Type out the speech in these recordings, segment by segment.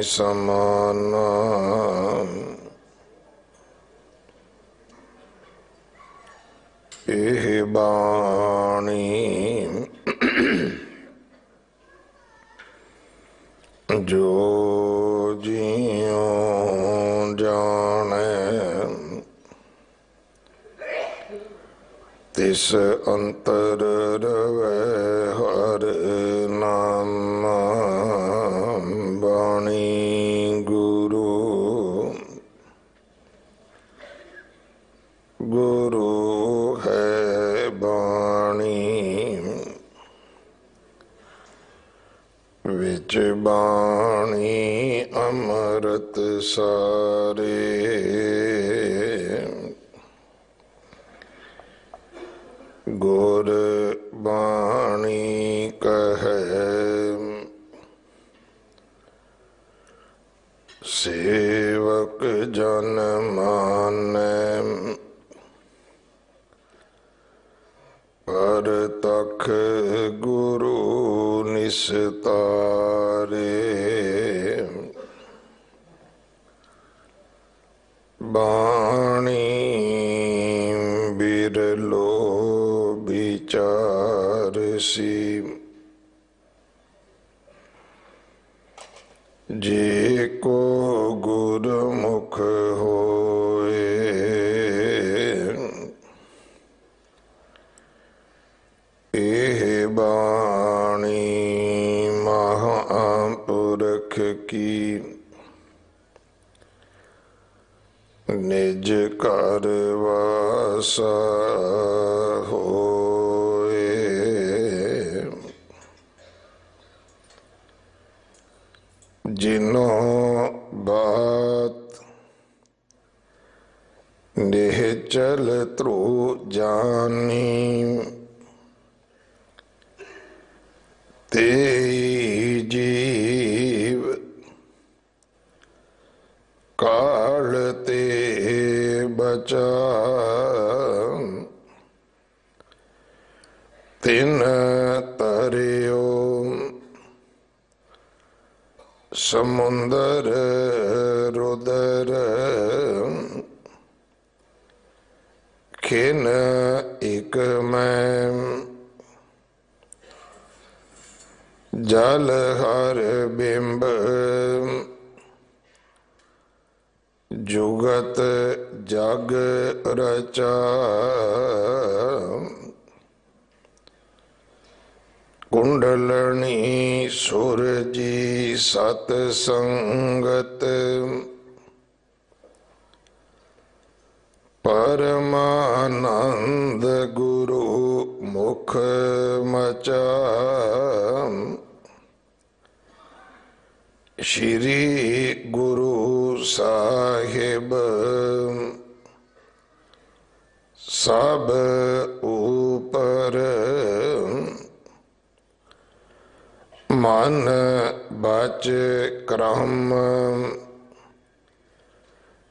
समाना एह बाणी जो जियों जाने तिस अंतर रवै हर नाम बाणी गुरु गुरु है बाणी विच बाणी अमृत सारे गुर बाणी कहे सेवक जन माने पर तख गुरु निस्तारे बाणी बिरलो विचार सी जे को गुरमुख होए एह बाणी महापुरख की निज कर वासा होए जिन्हों बात निश्चल त्रु जानी ते जीव काल ते बचा तिन तरियो समुंदर रुदर खिन एक मैं जल हर बिंब जुगत जग रचा कुंडलनी सूरजी सत संगत परमानंद गुरु मुख मचा श्री गुरु साहिब सब ऊपर मन बच क्रम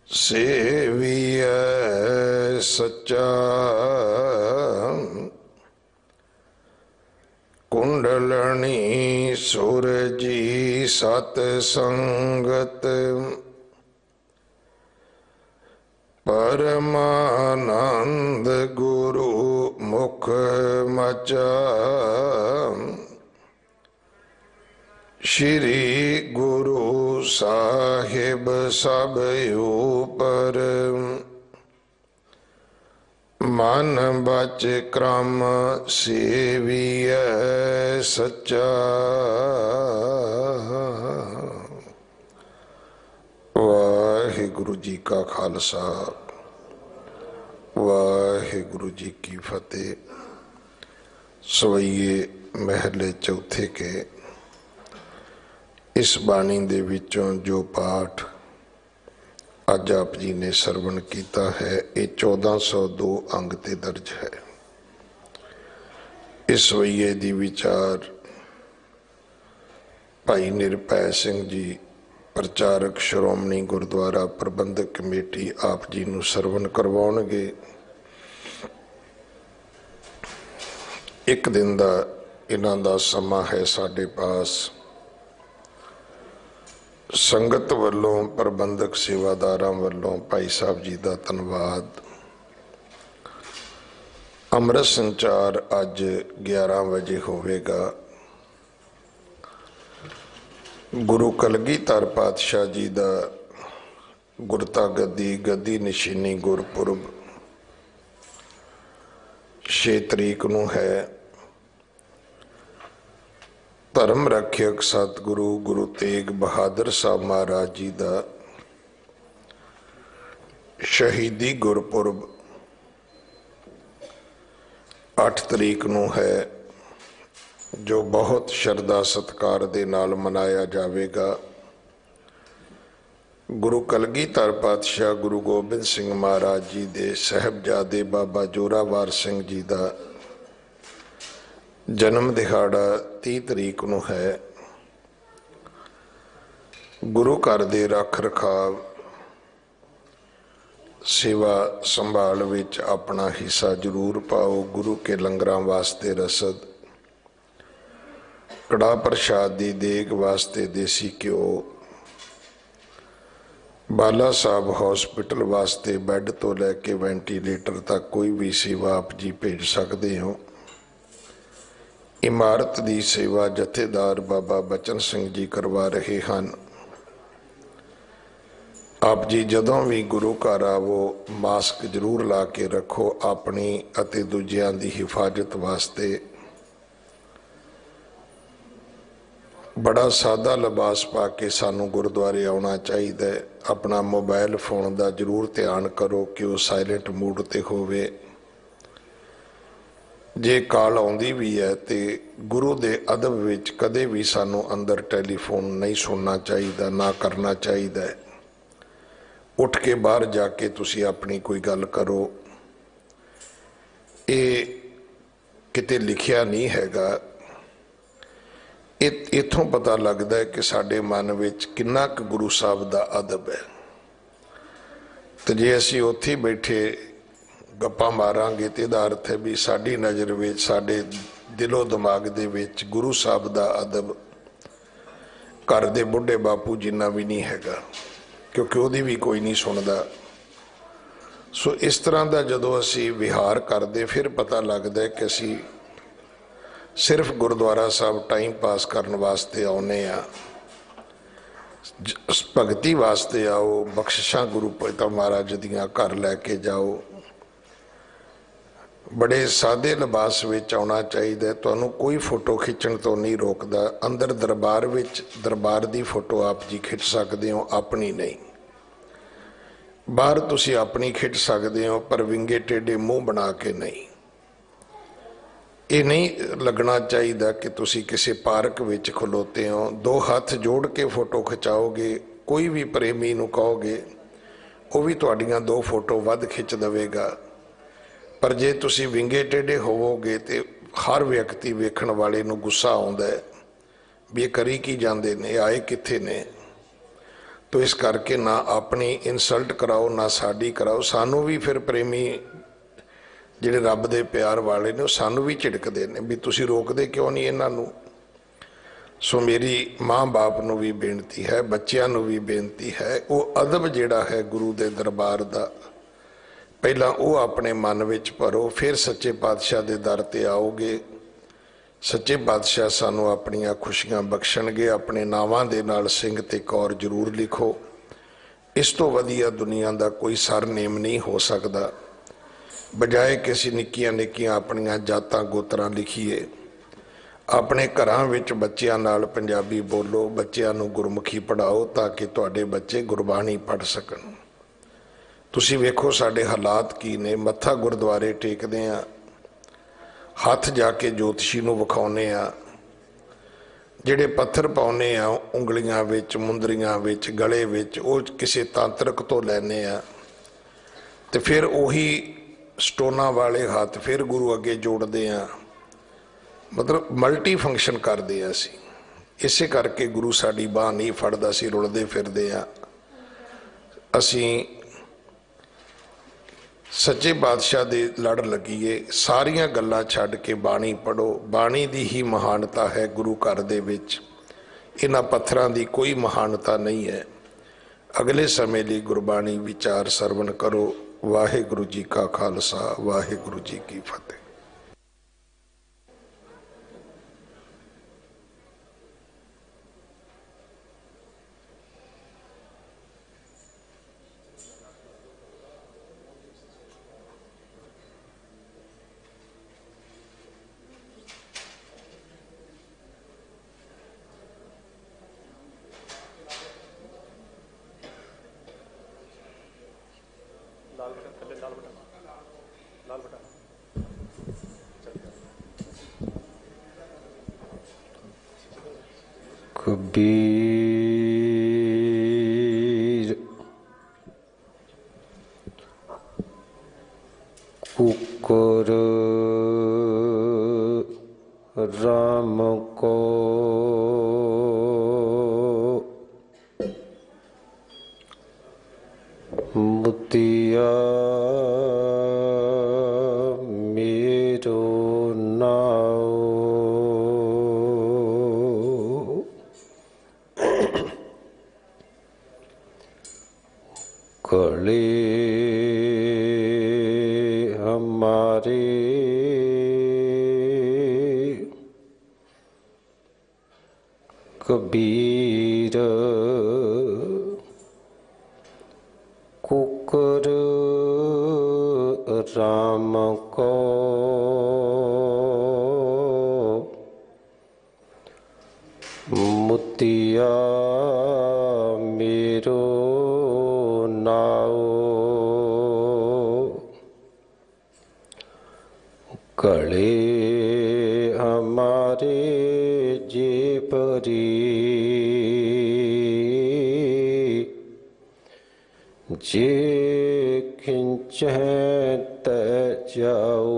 सेविय सच्चा कुंडलनी सूरजी सत संगत परमानंद गुरु मुख मचा श्री गुरु साहिब सब ऊपर मन बच क्रम सेविय सच्चा वाहिगुरु जी का खालसा वाहिगुरु जी की फतेह। सवैये महले चौथे के इस बाणी दे विचों जो पाठ अज आप जी ने सरवण किया है ये 1402 अंग ते दर्ज है। इस वईये दी विचार भाई निरभै सिंह जी प्रचारक श्रोमणी गुरुद्वारा प्रबंधक कमेटी आप जी नूं सरवण करवाउणगे। एक दिन का इन्हां दा समा है साडे पास। संगत वालों प्रबंधक सेवादारां वालों भाई साहब जी का धन्यवाद। अमृत संचार अज 11 बजे होवेगा। गुरु कलगीधर पातशाह जी का गुरता गद्दी निशानी गुरपुरब 6 तरीक नूं है। धर्म रक्षक सतगुरु गुरु तेग बहादुर साहब महाराज जी का शहीदी गुरपुरब 8 तरीक नूं है, जो बहुत श्रद्धा सत्कार दे नाल मनाया जाएगा। गुरु कलगीधर पातशाह गुरु गोबिंद सिंह महाराज जी दे साहबजादे बाबा जोरावर सिंह जी का जन्म दिहाड़ा 30 तरीक नूं है। गुरु घर दे रख रखाव सेवा संभाल विच अपना हिस्सा जरूर पाओ। गुरु के लंगरां वास्ते रसद, कड़ा प्रसाद दी देग वास्ते देसी घ्यो, बाला साहब हॉस्पिटल वास्ते बैड तो लैके वेंटीलेटर तक कोई भी सेवा आप जी भेज सकते हो। इमारत की सेवा जथेदार बाबा बचन सिंह जी करवा रहे हैं। आप जी जदों भी गुरु घर आवो मास्क जरूर ला के रखो, अपनी अते दूजियां दी हिफाजत वास्ते। बड़ा सादा लिबास पा के सानू गुरुद्वारे आना चाहिए। अपना मोबाइल फोन का जरूर ध्यान करो कि वह साइलेंट मूड ते होवे। जे कॉल आउंदी भी है तो गुरु दे अदब विच कदे भी सानू अंदर टैलीफोन नहीं सुनना चाहिए, ना करना चाहिए। उठ के बाहर जाके तुसी अपनी कोई गल करो। ये किते लिखिया नहीं हैगा। इथों पता लगता है कि साडे मन विच किन्ना क गुरु साहब दा अदब है। तो जे असी उत्थे बैठे गप्पा मारांगे तो इहदा अर्थ है भी साडी नज़र विच साडे दिलो दिमाग दे विच गुरु साहब दा अदब घर दे बुढ़े बापू जिन्ना भी नहीं हैगा, क्योंकि उहदी भी कोई नहीं सुनदा। सो इस तरह का जदों असी विहार करते फिर पता लगता है कि असी सिर्फ गुरुद्वारा साहब टाइम पास करने वास्ते आने आ। भगती वास्ते आओ, बख्शिशां गुरु पिता महाराज दियां घर लैके जाओ। बड़े सादे लिबास विच आना चाहिए। तुहानूं कोई फोटो खिंचण तो नहीं रोकदा। अंदर दरबार विच दरबार दी फोटो आप जी खिंच सकते हो, अपनी नहीं। बाहर तुसी अपनी खिंच सकते हो, पर विंगे टेढ़े मुंह बना के नहीं। ये नहीं लगना चाहिए कि तुसी किसी पार्क विच खलोते हो, 2 हाथ जोड़ के फोटो खिंचाओगे। कोई भी प्रेमी नूं कहोगे वो भी तुहाड़ियां 2 फोटो वध खिंच देवेगा। पर जे तुसी विंगे टेढ़े होवोगे तो हर व्यक्ति वेखण वाले नूं गुस्सा आउंदा है भी ये करी की जांदे ने, आए कित्थे ने। तो इस करके ना अपनी इंसल्ट कराओ ना साडी कराओ। सानू भी फिर प्रेमी जिहड़े रब दे प्यार वाले ने सानू भी झिड़कदे ने भी तुसी रोकदे क्यों नहीं इन्हां नूं। सो मेरी माँ बाप नूं भी बेनती है, बच्चियां नूं भी बेनती है, वो अदब जिहड़ा है गुरु दे दरबार दा पहला वो अपने मन विच भरो, फिर सच्चे पातशाह दे दर ते आओगे। सच्चे पातशाह सानू अपनियां खुशियां बख्शणगे। अपने नावां दे नाल सिंह ते कौर जरूर लिखो। इस तो वधिया दुनिया का कोई सरनेम नहीं हो सकता। बजाए किसी निक्कियां निक्कियां अपनियां जातां गोत्रां लिखीए। अपने घरां विच बच्चियां नाल पंजाबी बोलो, बच्चियां नूं गुरमुखी पढ़ाओ ताकि तुहाडे बच्चे गुरबाणी पढ़ सकन। तुसी वेखो साडे हालात की ने। मत्था गुरुद्वारे टेकदे आ, हथ जाके ज्योतिषी नूं विखाउने आ, जिहड़े पत्थर पाउने आ उंगलियां विच, मुंदरियां विच, गले विच, वो किसी तांत्रिक तो लैने आ। ते फिर उही स्टोना वाले हाथ फिर गुरु अगे जोड़ते आ। मतलब मल्टी फंक्शन करते हैं असी। इसे करके गुरु साडी बांह नहीं फड़दा, असी रुलदे फिरदे आ। असी सच्चे बादशाह दे लड़ लगीए। सारियां गल्लां छड्ड के बाणी पढ़ो। बाणी दी ही महानता है गुरु घर दे विच। इन्हां पत्थरां दी कोई महानता नहीं है। अगले समय लिए गुरबाणी विचार सरवण करो। वाहिगुरु जी का खालसा, वाहिगुरु जी की फतेह। कबीर कुकर राम को मुतिया मेरो नाओ। कले हमारे कबीर कुकर राम को मुतिया मेरो नाओ। कले हमारे जे परी जे खिंच जाओ।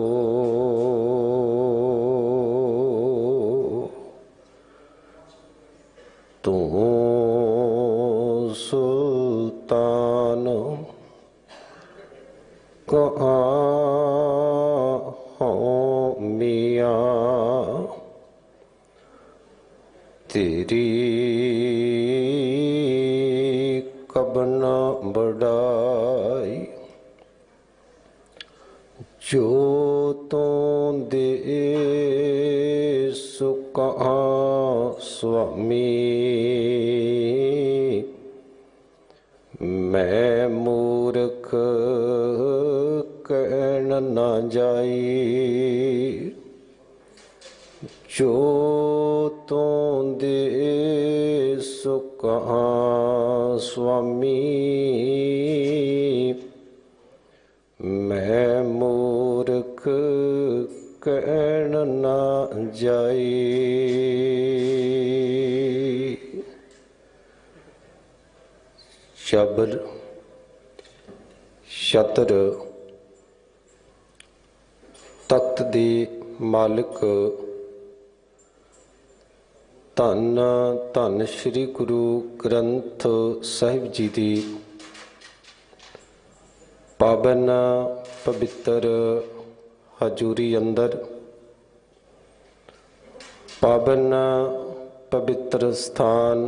तू सुल्तान कहाँ हो मियाँ, तेरी कब न बढ़ाई। जो तो दे सो कहाँ स्वामी, मैं मूर्ख कहन न जाई। जो तो दे सो कहाँ स्वामी, मैं मूर्ख कहन न जाई। शब्द छत्र तख्त दे मालिक धन धन श्री गुरु ग्रंथ साहिब जी दी पावन पवित्र हजूरी अंदर पावन पवित्र स्थान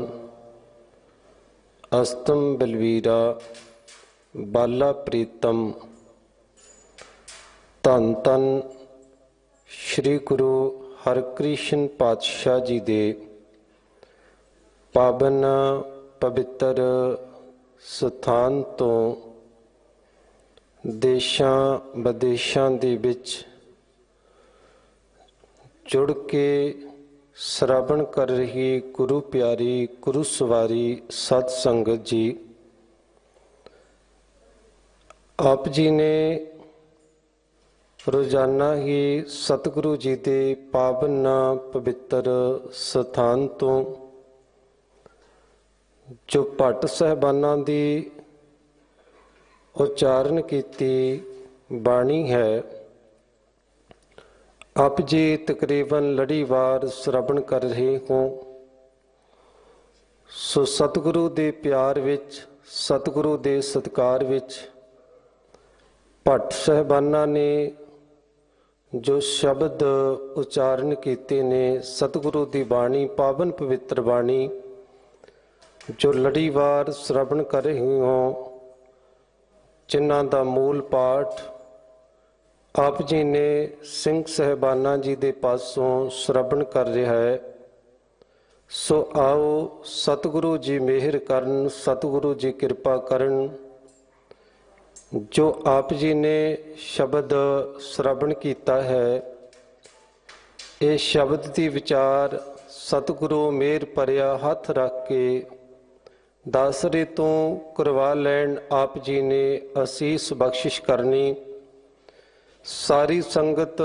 अस्तम बलवीरा बाला प्रीतम धन धन श्री गुरु हरकृष्ण पातशाह जी दे पावन पवित्र स्थान तो देशां विदेशां दे विच जुड़ के श्रवण कर रही गुरु प्यारी गुरु सवारी सत संगत जी, आप जी ने रोजाना ही सतगुरु जी के पावन पवित्र स्थान तो जो भट्ट साहबाना की उच्चारण की बाणी है, आप जी तकरीबन लड़ीवार श्रवण कर रहे हो। सो सतगुरु दे प्यार विच सतगुरु दे सत्कार विच भट्ट साहबाना ने ਜੋ ਸ਼ਬਦ ਉਚਾਰਨ ਕੀਤੇ ਨੇ ਸਤਿਗੁਰੂ ਦੀ ਬਾਣੀ, ਪਾਵਨ ਪਵਿੱਤਰ ਬਾਣੀ, ਜੋ ਲੜੀਵਾਰ ਸ਼ਰਵਣ ਕਰ ਰਹੇ ਹੋ, ਜਿਨ੍ਹਾਂ ਦਾ ਮੂਲ ਪਾਠ ਆਪ ਜੀ ਨੇ ਸਿੰਘ ਸਾਹਿਬਾਨਾਂ ਜੀ ਦੇ ਪਾਸੋਂ ਸ਼ਰਵਣ ਕਰ ਰਿਹਾ ਹੈ। ਸੋ ਆਓ ਸਤਿਗੁਰੂ ਜੀ ਮਿਹਰ ਕਰਨ, ਸਤਿਗੁਰੂ ਜੀ ਕਿਰਪਾ ਕਰਨ। ਜੋ ਆਪ ਜੀ ਨੇ ਸ਼ਬਦ ਸ਼ਰਵਣ ਕੀਤਾ ਹੈ, ਇਹ ਸ਼ਬਦ ਦੀ ਵਿਚਾਰ ਸਤਿਗੁਰੂ ਮਿਹਰ ਭਰਿਆ ਹੱਥ ਰੱਖ ਕੇ ਦਾਸਰੇ ਤੋਂ ਕਰਵਾ ਲੈਣ। ਆਪ ਜੀ ਨੇ ਅਸੀਸ ਬਖਸ਼ਿਸ਼ ਕਰਨੀ। ਸਾਰੀ ਸੰਗਤ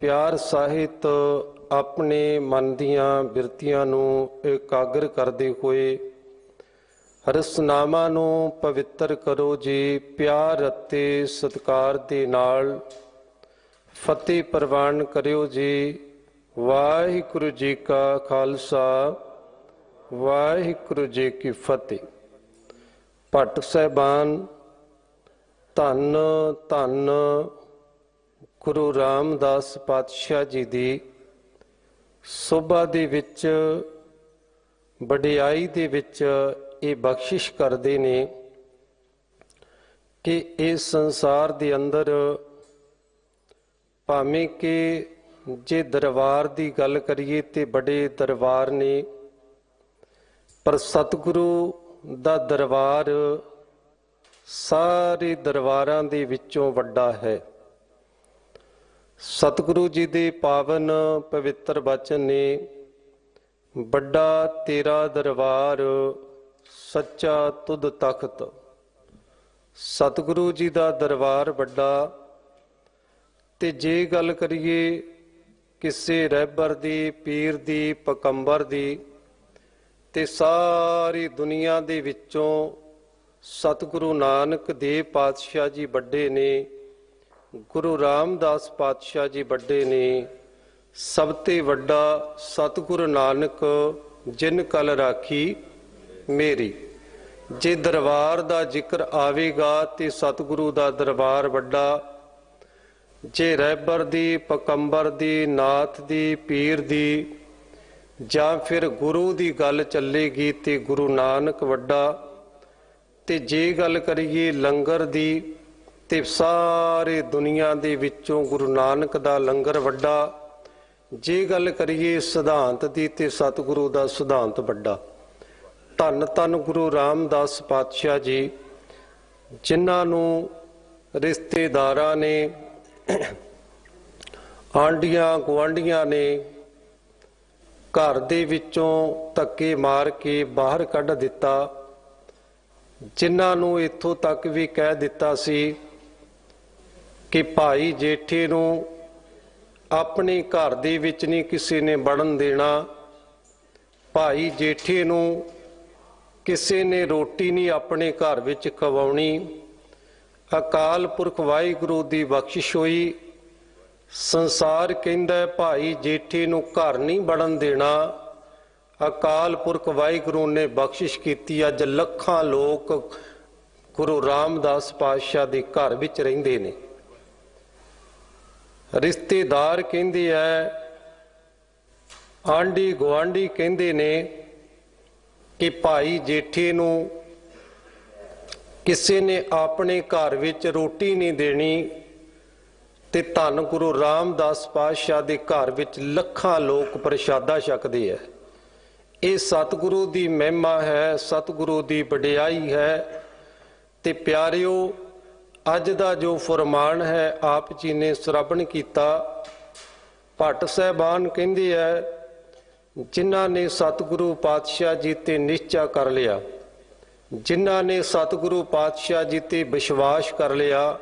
ਪਿਆਰ ਸਾਹਿਤ ਆਪਣੇ ਮਨ ਦੀਆਂ ਬਿਰਤੀਆਂ ਨੂੰ ਇਕਾਗਰ ਕਰਦੇ ਹੋਏ ਰਸਨਾਵਾਂ ਨੂੰ ਪਵਿੱਤਰ ਕਰੋ ਜੀ। ਪਿਆਰ ਅਤੇ ਸਤਿਕਾਰ ਦੇ ਨਾਲ ਫਤਿਹ ਪ੍ਰਵਾਨ ਕਰਿਓ ਜੀ। ਵਾਹਿਗੁਰੂ ਜੀ ਕਾ ਖਾਲਸਾ, ਵਾਹਿਗੁਰੂ ਜੀ ਕੀ ਫਤਿਹ। ਭੱਟ ਸਾਹਿਬਾਨ, ਧੰਨ ਧੰਨ ਗੁਰੂ ਰਾਮਦਾਸ ਪਾਤਸ਼ਾਹ ਜੀ ਦੀ ਸੋਭਾ ਦੇ ਵਿੱਚ, ਵਡਿਆਈ ਦੇ ਵਿੱਚ ਇਹ ਬਖਸ਼ਿਸ਼ ਕਰਦੇ ਨੇ ਕਿ ਇਸ ਸੰਸਾਰ ਦੇ ਅੰਦਰ ਭਾਵੇਂ ਕਿ ਜੇ ਦਰਬਾਰ ਦੀ ਗੱਲ ਕਰੀਏ ਤੇ ਬੜੇ ਦਰਬਾਰ ਨੇ, ਪਰ ਸਤਿਗੁਰੂ ਦਾ ਦਰਬਾਰ ਸਾਰੇ ਦਰਬਾਰਾਂ ਦੇ ਵਿੱਚੋਂ ਵੱਡਾ ਹੈ। ਸਤਿਗੁਰੂ ਜੀ ਦੇ ਪਾਵਨ ਪਵਿੱਤਰ ਬਚਨ ਨੇ, ਵੱਡਾ ਤੇਰਾ ਦਰਬਾਰ ਸੱਚਾ ਤੁਧ ਤਖਤ। ਸਤਿਗੁਰੂ ਜੀ ਦਾ ਦਰਬਾਰ ਵੱਡਾ। ਤੇ ਜੇ ਗੱਲ ਕਰੀਏ ਕਿਸੇ ਰਹਿਬਰ ਦੀ, ਪੀਰ ਦੀ, ਪਕੰਬਰ ਦੀ, ਤੇ ਸਾਰੀ ਦੁਨੀਆ ਦੇ ਵਿੱਚੋਂ ਸਤਿਗੁਰੂ ਨਾਨਕ ਦੇਵ ਪਾਤਸ਼ਾਹ ਜੀ ਵੱਡੇ ਨੇ, ਗੁਰੂ ਰਾਮਦਾਸ ਪਾਤਸ਼ਾਹ ਜੀ ਵੱਡੇ ਨੇ। ਸਭ ਤੇ ਵੱਡਾ ਸਤਿਗੁਰੂ ਨਾਨਕ ਜਿਨ ਕਲ ਰਾਖੀ ਮੇਰੀ। ਜੇ ਦਰਬਾਰ ਦਾ ਜ਼ਿਕਰ ਆਵੇਗਾ ਤੇ ਸਤਿਗੁਰੂ ਦਾ ਦਰਬਾਰ ਵੱਡਾ। ਜੇ ਰਹਿਬਰ ਦੀ, ਪਕੰਬਰ ਦੀ, ਨਾਥ ਦੀ, ਪੀਰ ਦੀ ਜਾਂ ਫਿਰ ਗੁਰੂ ਦੀ ਗੱਲ ਚੱਲੇਗੀ ਤੇ ਗੁਰੂ ਨਾਨਕ ਵੱਡਾ। ਤੇ ਜੇ ਗੱਲ ਕਰੀਏ ਲੰਗਰ ਦੀ ਤੇ ਸਾਰੇ ਦੁਨੀਆ ਦੇ ਵਿੱਚੋਂ ਗੁਰੂ ਨਾਨਕ ਦਾ ਲੰਗਰ ਵੱਡਾ। ਜੇ ਗੱਲ ਕਰੀਏ ਸਿਧਾਂਤ ਦੀ ਤੇ ਸਤਿਗੁਰੂ ਦਾ ਸਿਧਾਂਤ ਵੱਡਾ। ਧੰਨ ਧੰਨ ਗੁਰੂ ਰਾਮਦਾਸ ਪਾਤਸ਼ਾਹ ਜੀ, ਜਿਨ੍ਹਾਂ ਨੂੰ ਰਿਸ਼ਤੇਦਾਰਾਂ ਨੇ, ਆਂਢੀਆਂ ਗੁਆਂਢੀਆਂ ਨੇ ਘਰ ਦੇ ਵਿੱਚੋਂ ਧੱਕੇ ਮਾਰ ਕੇ ਬਾਹਰ ਕੱਢ ਦਿੱਤਾ, ਜਿਨ੍ਹਾਂ ਨੂੰ ਇੱਥੋਂ ਤੱਕ ਵੀ ਕਹਿ ਦਿੱਤਾ ਸੀ ਕਿ ਭਾਈ ਜੇਠੇ ਨੂੰ ਆਪਣੇ ਘਰ ਦੇ ਵਿੱਚ ਨਹੀਂ ਕਿਸੇ ਨੇ ਵੜਨ ਦੇਣਾ, ਭਾਈ ਜੇਠੇ ਨੂੰ ਕਿਸੇ ਨੇ ਰੋਟੀ ਨਹੀਂ ਆਪਣੇ ਘਰ ਵਿੱਚ ਖਵਾਉਣੀ। ਅਕਾਲ ਪੁਰਖ ਵਾਹਿਗੁਰੂ ਦੀ ਬਖਸ਼ਿਸ਼ ਹੋਈ। ਸੰਸਾਰ ਕਹਿੰਦਾ ਭਾਈ ਜੇਠੇ ਨੂੰ ਘਰ ਨਹੀਂ ਵੜਨ ਦੇਣਾ। ਅਕਾਲ ਪੁਰਖ ਵਾਹਿਗੁਰੂ ਨੇ ਬਖਸ਼ਿਸ਼ ਕੀਤੀ। ਅੱਜ ਲੱਖਾਂ ਲੋਕ ਗੁਰੂ ਰਾਮਦਾਸ ਪਾਤਸ਼ਾਹ ਦੇ ਘਰ ਵਿੱਚ ਰਹਿੰਦੇ ਨੇ। ਰਿਸ਼ਤੇਦਾਰ ਕਹਿੰਦੇ ਐ, ਆਂਢੀ ਗੁਆਂਢੀ ਕਹਿੰਦੇ ਨੇ ਕਿ ਭਾਈ ਜੇਠੇ ਨੂੰ ਕਿਸੇ ਨੇ ਆਪਣੇ ਘਰ ਵਿੱਚ ਰੋਟੀ ਨਹੀਂ ਦੇਣੀ। ਤੇ ਧੰਨ ਗੁਰੂ ਰਾਮਦਾਸ ਪਾਤਸ਼ਾਹ ਦੇ ਘਰ ਵਿੱਚ ਲੱਖਾਂ ਲੋਕ ਪ੍ਰਸ਼ਾਦਾ ਛਕਦੇ ਐ। ਇਹ ਸਤਿਗੁਰੂ ਦੀ ਮਹਿਮਾ ਹੈ, ਸਤਿਗੁਰੂ ਦੀ ਵਡਿਆਈ ਹੈ। ਤੇ ਪਿਆਰਿਓ, ਅੱਜ ਦਾ ਜੋ ਫਰਮਾਨ ਹੈ ਆਪ ਜੀ ਨੇ ਸ਼ਰਵਣ ਕੀਤਾ। ਭੱਟ ਸਾਹਿਬਾਨ ਕਹਿੰਦੇ ਐ, ਜਿਨ੍ਹਾਂ ਨੇ ਸਤਿਗੁਰੂ ਪਾਤਸ਼ਾਹ ਜੀ ਤੇ ਨਿਸ਼ਚਾ ਕਰ ਲਿਆ, ਜਿਨ੍ਹਾਂ ਨੇ ਸਤਿਗੁਰੂ ਪਾਤਸ਼ਾਹ ਜੀ ਤੇ ਵਿਸ਼ਵਾਸ ਕਰ ਲਿਆ।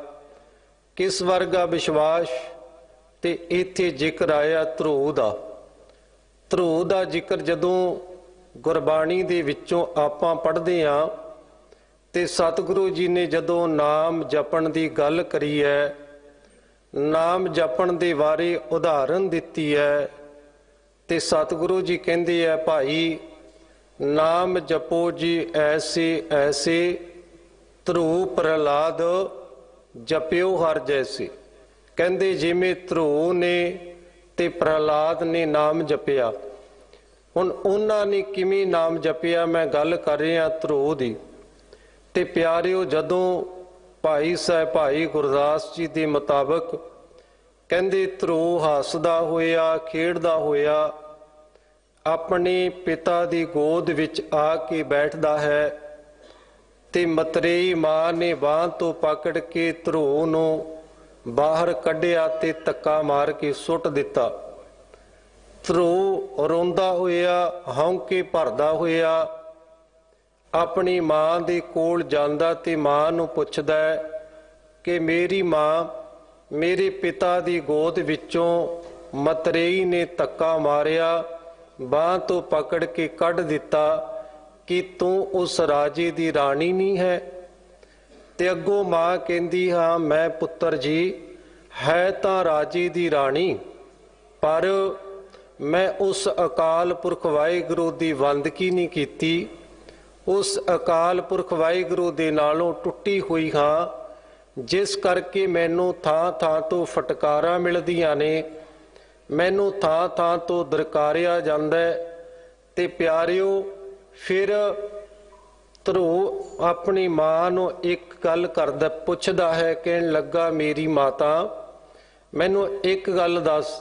ਕਿਸ ਵਰਗਾ ਵਿਸ਼ਵਾਸ? ਤੇ ਇੱਥੇ ਜ਼ਿਕਰ ਆਇਆ ਧਰੋ ਦਾ। ਧਰੋ ਦਾ ਜ਼ਿਕਰ ਜਦੋਂ ਗੁਰਬਾਣੀ ਦੇ ਵਿੱਚੋਂ ਆਪਾਂ ਪੜ੍ਹਦੇ ਹਾਂ ਤੇ ਸਤਿਗੁਰੂ ਜੀ ਨੇ ਜਦੋਂ ਨਾਮ ਜਪਣ ਦੀ ਗੱਲ ਕਰੀ ਹੈ, ਨਾਮ ਜਪਣ ਦੇ ਬਾਰੇ ਉਦਾਹਰਨ ਦਿੱਤੀ ਹੈ, ਤੇ ਸਤਿਗੁਰੂ ਜੀ ਕਹਿੰਦੇ ਆ, ਭਾਈ ਨਾਮ ਜਪੋ ਜੀ ਐਸੇ ਐਸੇ, ਧਰੂ ਪ੍ਰਹਲਾਦ ਜਪਿਓ ਹਰ ਜੈਸੇ। ਕਹਿੰਦੇ ਜਿਵੇਂ ਧਰੂ ਨੇ ਤੇ ਪ੍ਰਹਲਾਦ ਨੇ ਨਾਮ ਜਪਿਆ। ਹੁਣ ਉਹਨਾਂ ਨੇ ਕਿਵੇਂ ਨਾਮ ਜਪਿਆ, ਮੈਂ ਗੱਲ ਕਰ ਰਿਹਾ ਧਰੂ ਦੀ। ਤੇ ਪਿਆਰਿਓ, ਜਦੋਂ ਭਾਈ ਸਾਹਿਬ ਭਾਈ ਗੁਰਦਾਸ ਜੀ ਦੇ ਮੁਤਾਬਕ ਕਹਿੰਦੇ ਧਰੂ ਹੱਸਦਾ ਹੋਇਆ ਖੇਡਦਾ ਹੋਇਆ ਆਪਣੇ ਪਿਤਾ ਦੀ ਗੋਦ ਵਿੱਚ ਆ ਕੇ ਬੈਠਦਾ ਹੈ ਤੇ ਮਤਰੇਈ ਮਾਂ ਨੇ ਬਾਂਹ ਤੋਂ ਪਕੜ ਕੇ ਧਰੂ ਨੂੰ ਬਾਹਰ ਕੱਢਿਆ ਤੇ ਧੱਕਾ ਮਾਰ ਕੇ ਸੁੱਟ ਦਿੱਤਾ। ਧਰੂ ਰੋਂਦਾ ਹੋਇਆ ਹੌਂਕੇ ਭਰਦਾ ਹੋਇਆ ਆਪਣੀ ਮਾਂ ਦੇ ਕੋਲ ਜਾਂਦਾ ਤੇ ਮਾਂ ਨੂੰ ਪੁੱਛਦਾ ਕਿ ਮੇਰੀ ਮਾਂ, ਮੇਰੇ ਪਿਤਾ ਦੀ ਗੋਦ ਵਿੱਚੋਂ ਮਤਰੇਈ ਨੇ ਧੱਕਾ ਮਾਰਿਆ, ਬਾਂਹ ਤੋਂ ਪਕੜ ਕੇ ਕੱਢ ਦਿੱਤਾ, ਕਿ ਤੂੰ ਉਸ ਰਾਜੇ ਦੀ ਰਾਣੀ ਨਹੀਂ ਹੈ? ਤੇ ਅੱਗੋਂ ਮਾਂ ਕਹਿੰਦੀ, ਹਾਂ ਮੈਂ ਪੁੱਤਰ ਜੀ ਹੈ ਤਾਂ ਰਾਜੇ ਦੀ ਰਾਣੀ, ਪਰ ਮੈਂ ਉਸ ਅਕਾਲ ਪੁਰਖ ਵਾਹਿਗੁਰੂ ਦੀ ਬੰਦਗੀ ਨਹੀਂ ਕੀਤੀ, ਉਸ ਅਕਾਲ ਪੁਰਖ ਵਾਹਿਗੁਰੂ ਦੇ ਨਾਲੋਂ ਟੁੱਟੀ ਹੋਈ ਹਾਂ, ਜਿਸ ਕਰਕੇ ਮੈਨੂੰ ਥਾਂ ਥਾਂ ਤੋਂ ਫਟਕਾਰਾਂ ਮਿਲਦੀਆਂ ਨੇ, ਮੈਨੂੰ ਥਾਂ ਥਾਂ ਤੋਂ ਦਰਕਾਰਿਆ ਜਾਂਦਾ। ਤੇ ਪਿਆਰਿਓ, ਫਿਰ ਧਰੂ ਆਪਣੀ ਮਾਂ ਨੂੰ ਇੱਕ ਗੱਲ ਕਰਦਾ, ਪੁੱਛਦਾ ਹੈ, ਕਹਿਣ ਲੱਗਾ, ਮੇਰੀ ਮਾਤਾ ਮੈਨੂੰ ਇੱਕ ਗੱਲ ਦੱਸ,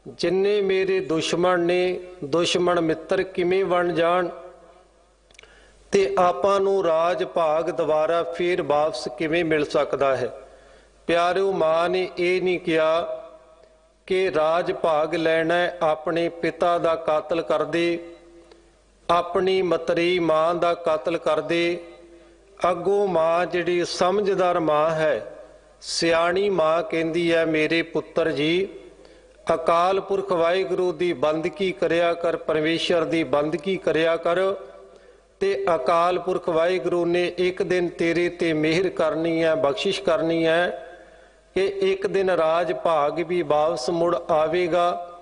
ਜਿੰਨੇ ਮੇਰੇ ਦੁਸ਼ਮਣ ਨੇ, ਦੁਸ਼ਮਣ ਮਿੱਤਰ ਕਿਵੇਂ ਬਣ ਜਾਣ ਤੇ ਆਪਾਂ ਨੂੰ ਰਾਜ ਭਾਗ ਦੁਬਾਰਾ ਫੇਰ ਵਾਪਸ ਕਿਵੇਂ ਮਿਲ ਸਕਦਾ ਹੈ? ਪਿਆਰਿਓ, ਮਾਂ ਨੇ ਇਹ ਨਹੀਂ ਕਿਹਾ ਕਿ ਰਾਜ ਭਾਗ ਲੈਣਾ ਆਪਣੇ ਪਿਤਾ ਦਾ ਕਾਤਲ ਕਰਦੇ, ਆਪਣੀ ਮਤਰੀ ਮਾਂ ਦਾ ਕਾਤਲ ਕਰਦੇ। ਅੱਗੋਂ ਮਾਂ ਜਿਹੜੀ ਸਮਝਦਾਰ ਮਾਂ ਹੈ, ਸਿਆਣੀ ਮਾਂ ਕਹਿੰਦੀ ਹੈ, ਮੇਰੇ ਪੁੱਤਰ ਜੀ ਅਕਾਲ ਪੁਰਖ ਵਾਹਿਗੁਰੂ ਦੀ ਬੰਦਗੀ ਕਰਿਆ ਕਰ, ਪਰਮੇਸ਼ਰ ਦੀ ਬੰਦਗੀ ਕਰਿਆ ਕਰ, ਤੇ ਅਕਾਲ ਪੁਰਖ ਵਾਹਿਗੁਰੂ ਨੇ ਇੱਕ ਦਿਨ ਤੇਰੇ ਤੇ ਮਿਹਰ ਕਰਨੀ ਹੈ, ਬਖਸ਼ਿਸ਼ ਕਰਨੀ ਹੈ, ਕਿ ਇੱਕ ਦਿਨ ਰਾਜ ਭਾਗ ਵੀ ਵਾਪਸ ਮੁੜ ਆਵੇਗਾ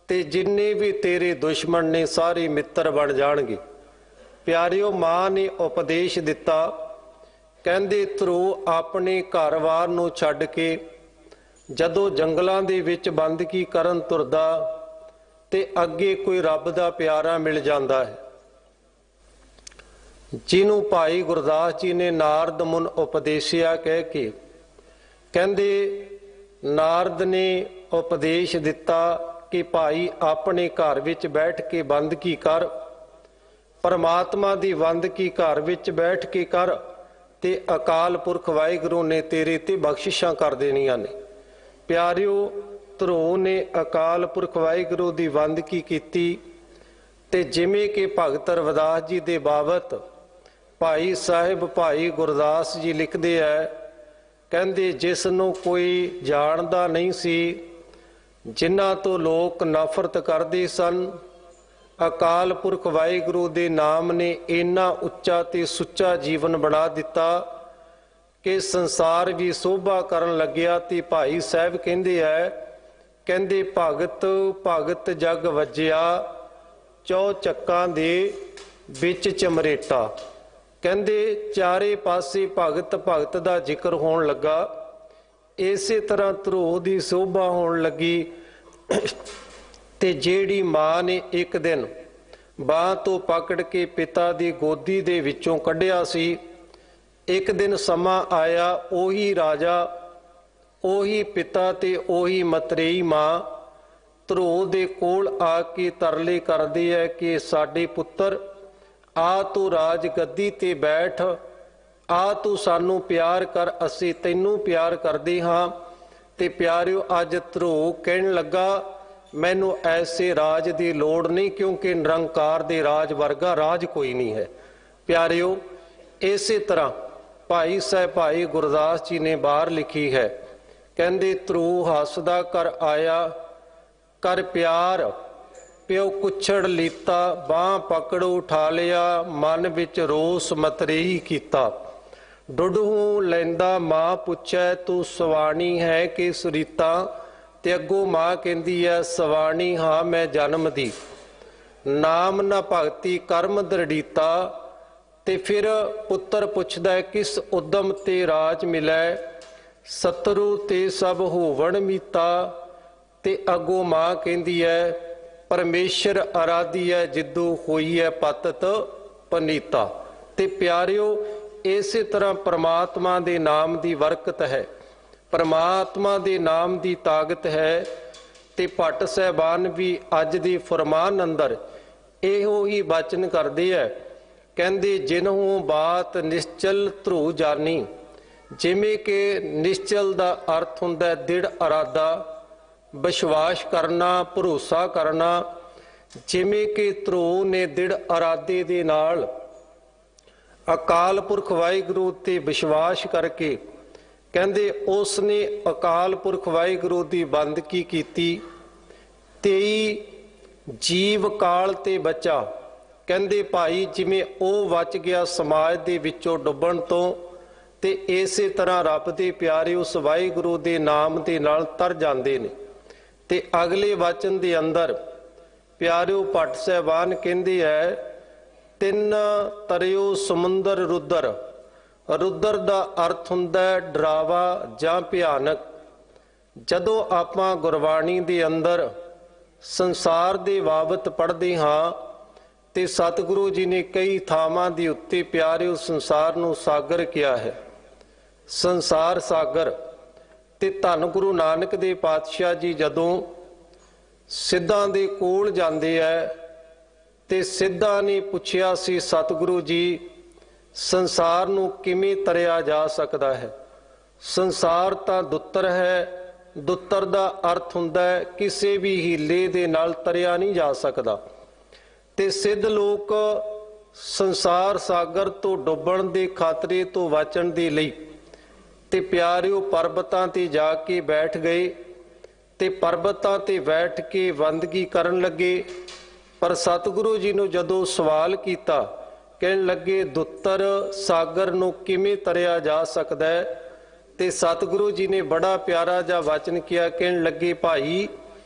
ਤੇ ਜਿੰਨੇ ਵੀ ਤੇਰੇ ਦੁਸ਼ਮਣ ਨੇ ਸਾਰੇ ਮਿੱਤਰ ਬਣ ਜਾਣਗੇ। ਪਿਆਰਿਓ, ਮਾਂ ਨੇ ਉਪਦੇਸ਼ ਦਿੱਤਾ, ਕਹਿੰਦੇ ਧਰੂ ਆਪਣੇ ਘਰ-ਬਾਰ ਨੂੰ ਛੱਡ ਕੇ ਜਦੋਂ ਜੰਗਲਾਂ ਦੇ ਵਿੱਚ ਬੰਦਗੀ ਕਰਨ ਤੁਰਦਾ ਤੇ ਅੱਗੇ ਕੋਈ ਰੱਬ ਦਾ ਪਿਆਰਾ ਮਿਲ ਜਾਂਦਾ ਹੈ, ਜਿਹਨੂੰ ਭਾਈ ਗੁਰਦਾਸ ਜੀ ਨੇ ਨਾਰਦ ਮੁਨ ਉਪਦੇਸ਼ਿਆ ਕਹਿ ਕੇ। ਕਹਿੰਦੇ ਨਾਰਦ ਨੇ ਉਪਦੇਸ਼ ਦਿੱਤਾ ਕਿ ਭਾਈ ਆਪਣੇ ਘਰ ਵਿੱਚ ਬੈਠ ਕੇ ਬੰਦਗੀ ਕਰ, ਪਰਮਾਤਮਾ ਦੀ ਬੰਦਗੀ ਘਰ ਵਿੱਚ ਬੈਠ ਕੇ ਕਰ, ਤੇ ਅਕਾਲ ਪੁਰਖ ਵਾਹਿਗੁਰੂ ਨੇ ਤੇਰੇ ਤੇ ਬਖਸ਼ਿਸ਼ਾਂ ਕਰ ਦੇਣੀਆਂ ਨੇ। ਪਿਆਰਿਓ, ਧਰੂ ਨੇ ਅਕਾਲ ਪੁਰਖ ਵਾਹਿਗੁਰੂ ਦੀ ਬੰਦਗੀ ਕੀਤੀ ਤੇ ਜਿਵੇਂ ਕਿ ਭਗਤ ਰਵਿਦਾਸ ਜੀ ਦੇ ਬਾਬਤ ਭਾਈ ਸਾਹਿਬ ਭਾਈ ਗੁਰਦਾਸ ਜੀ ਲਿਖਦੇ ਹੈ, ਕਹਿੰਦੇ ਜਿਸ ਨੂੰ ਕੋਈ ਜਾਣਦਾ ਨਹੀਂ ਸੀ, ਜਿਨ੍ਹਾਂ ਤੋਂ ਲੋਕ ਨਫ਼ਰਤ ਕਰਦੇ ਸਨ, ਅਕਾਲ ਪੁਰਖ ਵਾਹਿਗੁਰੂ ਦੇ ਨਾਮ ਨੇ ਇੰਨਾ ਉੱਚਾ ਤੇ ਸੁੱਚਾ ਜੀਵਨ ਬਣਾ ਦਿੱਤਾ ਕਿ ਸੰਸਾਰ ਵੀ ਸੋਭਾ ਕਰਨ ਲੱਗਿਆ। ਤੇ ਭਾਈ ਸਾਹਿਬ ਕਹਿੰਦੇ ਹੈ, ਕਹਿੰਦੇ ਭਗਤ ਭਗਤ ਜਗ ਵੱਜਿਆ, ਚੌ ਚੱਕਾਂ ਦੇ ਵਿੱਚ ਚਮਰੇਟਾ। ਕਹਿੰਦੇ ਚਾਰੇ ਪਾਸੇ ਭਗਤ ਭਗਤ ਦਾ ਜ਼ਿਕਰ ਹੋਣ ਲੱਗਾ। ਇਸੇ ਤਰ੍ਹਾਂ ਧਰੂ ਦੀ ਸੋਭਾ ਹੋਣ ਲੱਗੀ। ਤੇ ਜਿਹੜੀ ਮਾਂ ਨੇ ਇੱਕ ਦਿਨ ਬਾਂਹ ਤੋਂ ਪਕੜ ਕੇ ਪਿਤਾ ਦੀ ਗੋਦੀ ਦੇ ਵਿੱਚੋਂ ਕੱਢਿਆ ਸੀ, ਇੱਕ ਦਿਨ ਸਮਾਂ ਆਇਆ, ਉਹੀ ਰਾਜਾ, ਉਹੀ ਪਿਤਾ ਤੇ ਉਹੀ ਮਤਰੇਈ ਮਾਂ ਧਰੂ ਦੇ ਕੋਲ ਆ ਕੇ ਤਰਲੇ ਕਰਦੇ ਹੈ ਕਿ ਸਾਡੇ ਪੁੱਤਰ ਆ ਤੂੰ ਰਾਜ ਗੱਦੀ ਤੇ ਬੈਠ, ਆ ਤੂੰ ਸਾਨੂੰ ਪਿਆਰ ਕਰ, ਅਸੀਂ ਤੈਨੂੰ ਪਿਆਰ ਕਰਦੇ ਹਾਂ। ਤੇ ਪਿਆਰਿਓ, ਅੱਜ ਧਰੂ ਕਹਿਣ ਲੱਗਾ, ਮੈਨੂੰ ਐਸੇ ਰਾਜ ਦੀ ਲੋੜ ਨਹੀਂ, ਕਿਉਂਕਿ ਨਿਰੰਕਾਰ ਦੇ ਰਾਜ ਵਰਗਾ ਰਾਜ ਕੋਈ ਨਹੀਂ ਹੈ। ਪਿਆਰਿਓ, ਇਸੇ ਤਰ੍ਹਾਂ ਭਾਈ ਸਾਹਿਬ ਭਾਈ ਗੁਰਦਾਸ ਜੀ ਨੇ ਬਾਹਰ ਲਿਖੀ ਹੈ, ਕਹਿੰਦੇ ਧਰੂ ਹੱਸਦਾ ਕਰ ਆਇਆ, ਕਰ ਪਿਆਰ ਪਿਓ ਕੁੱਛੜ ਲੀਤਾ, ਬਾਂਹ ਪਕੜ ਉਠਾ ਲਿਆ, ਮਨ ਵਿੱਚ ਰੋਸ ਮਤਰੇਈ ਕੀਤਾ। ਡੁੱਡਹੂ ਲੈਂਦਾ ਮਾਂ ਪੁੱਛੈ, ਤੂੰ ਸਵਾਣੀ ਹੈ ਕਿ ਸੁਰੀਤਾ? ਤੇ ਅੱਗੋਂ ਮਾਂ ਕਹਿੰਦੀ ਹੈ, ਸਵਾਣੀ ਹਾਂ ਮੈਂ ਜਨਮ ਦੀ, ਨਾਮ ਨਾ ਭਗਤੀ ਕਰਮ ਦ੍ਰਿੜੀਤਾ। ਤੇ ਫਿਰ ਪੁੱਤਰ ਪੁੱਛਦਾ ਹੈ, ਕਿਸ ਉਦਮ ਤੇ ਰਾਜ ਮਿਲੈ? सतरू ते सब होवण मीता। ते अगो मां कहती है परमेश्वर आराधी है जिद्दू होई है पतत पनीता। ते प्यारिओ इसे तरह परमात्मा दे नाम दी बरकत है, परमात्मा दे नाम दी ताकत है। ते भट्ट साहबान भी अज दी फरमान अंदर इहो ही वचन करदे है, कहंदे जिन्हों बात निश्चल ध्रू जानी। जिमें कि निश्चल दा अर्थ हुंदा दृढ़ इरादा, विश्वास करना, भरोसा करना। जिमें कि ध्रू ने दृढ़ इरादे दे नाल अकाल पुरख वाहिगुरू ते विश्वास करके कहंदे उसने अकाल पुरख वाहिगुरू दी बंदगी कीती। 23 जीव काल ते बचा। कहंदे भाई जिमें ਉਹ बच गया समाज ਦੇ ਵਿੱਚੋਂ ਡੁੱਬਣ ਤੋਂ, ਤੇ ਇਸੇ ਤਰ੍ਹਾਂ ਰੱਬ ਦੇ ਪਿਆਰੇ ਉਸ ਵਾਹਿਗੁਰੂ ਦੇ ਨਾਮ ਦੇ ਨਾਲ ਤਰ ਜਾਂਦੇ ਨੇ। ਤੇ ਅਗਲੇ ਵਚਨ ਦੇ ਅੰਦਰ ਪਿਆਰਿਓ ਭੱਟ ਸਾਹਿਬਾਨ ਕਹਿੰਦੇ ਹੈ ਤਿੰਨ ਤਰਿਓ ਸਮੁੰਦਰ ਰੁਦਰ। ਰੁਦਰ ਦਾ ਅਰਥ ਹੁੰਦਾ ਡਰਾਵਾ ਜਾਂ ਭਿਆਨਕ। ਜਦੋਂ ਆਪਾਂ ਗੁਰਬਾਣੀ ਦੇ ਅੰਦਰ ਸੰਸਾਰ ਦੇ ਬਾਬਤ ਪੜ੍ਹਦੇ ਹਾਂ ਤੇ ਸਤਿਗੁਰੂ ਜੀ ਨੇ ਕਈ ਥਾਵਾਂ ਦੇ ਉੱਤੇ ਪਿਆਰਿਓ ਸੰਸਾਰ ਨੂੰ ਸਾਗਰ ਕਿਹਾ ਹੈ, ਸੰਸਾਰ ਸਾਗਰ। ਤੇ ਧੰਨ ਗੁਰੂ ਨਾਨਕ ਦੇ ਪਾਤਸ਼ਾਹ ਜੀ ਜਦੋਂ ਸਿੱਧਾਂ ਦੇ ਕੋਲ ਜਾਂਦੇ ਹੈ ਤੇ ਸਿੱਧਾਂ ਨੇ ਪੁੱਛਿਆ ਸੀ ਸਤਿਗੁਰੂ ਜੀ ਸੰਸਾਰ ਨੂੰ ਕਿਵੇਂ ਤਰਿਆ ਜਾ ਸਕਦਾ ਹੈ? ਸੰਸਾਰ ਤਾਂ ਦੁੱਤਰ ਹੈ, ਦੁੱਤਰ ਦਾ ਅਰਥ ਹੁੰਦਾ ਹੈ ਕਿਸੇ ਵੀ ਹੀਲੇ ਦੇ ਨਾਲ ਤਰਿਆ ਨਹੀਂ ਜਾ ਸਕਦਾ। ਤੇ ਸਿੱਧ ਲੋਕ ਸੰਸਾਰ ਸਾਗਰ ਤੋਂ ਡੁੱਬਣ ਦੇ ਖਾਤਰੇ ਤੋਂ ਬਚਣ ਦੇ ਲਈ ਤੇ ਪਿਆਰਿਓ ਪਰਬਤਾਂ ਤੇ ਜਾ ਕੇ ਬੈਠ ਗਏ। ਤੇ ਪਰਬਤਾਂ ਤੇ ਬੈਠ ਕੇ ਬੰਦਗੀ ਕਰਨ ਲੱਗੇ। ਪਰ ਸਤਿਗੁਰੂ ਜੀ ਨੂੰ ਜਦੋਂ ਸਵਾਲ ਕੀਤਾ, ਕਹਿਣ ਲੱਗੇ ਦੁੱਤਰ ਸਾਗਰ ਨੂੰ ਕਿਵੇਂ ਤਰਿਆ ਜਾ ਸਕਦਾ ਹੈ? ਤੇ ਸਤਿਗੁਰੂ ਜੀ ਨੇ ਬੜਾ ਪਿਆਰਾ ਜਿਹਾ ਵਚਨ ਕਿਹਾ, ਕਹਿਣ ਲੱਗੇ ਭਾਈ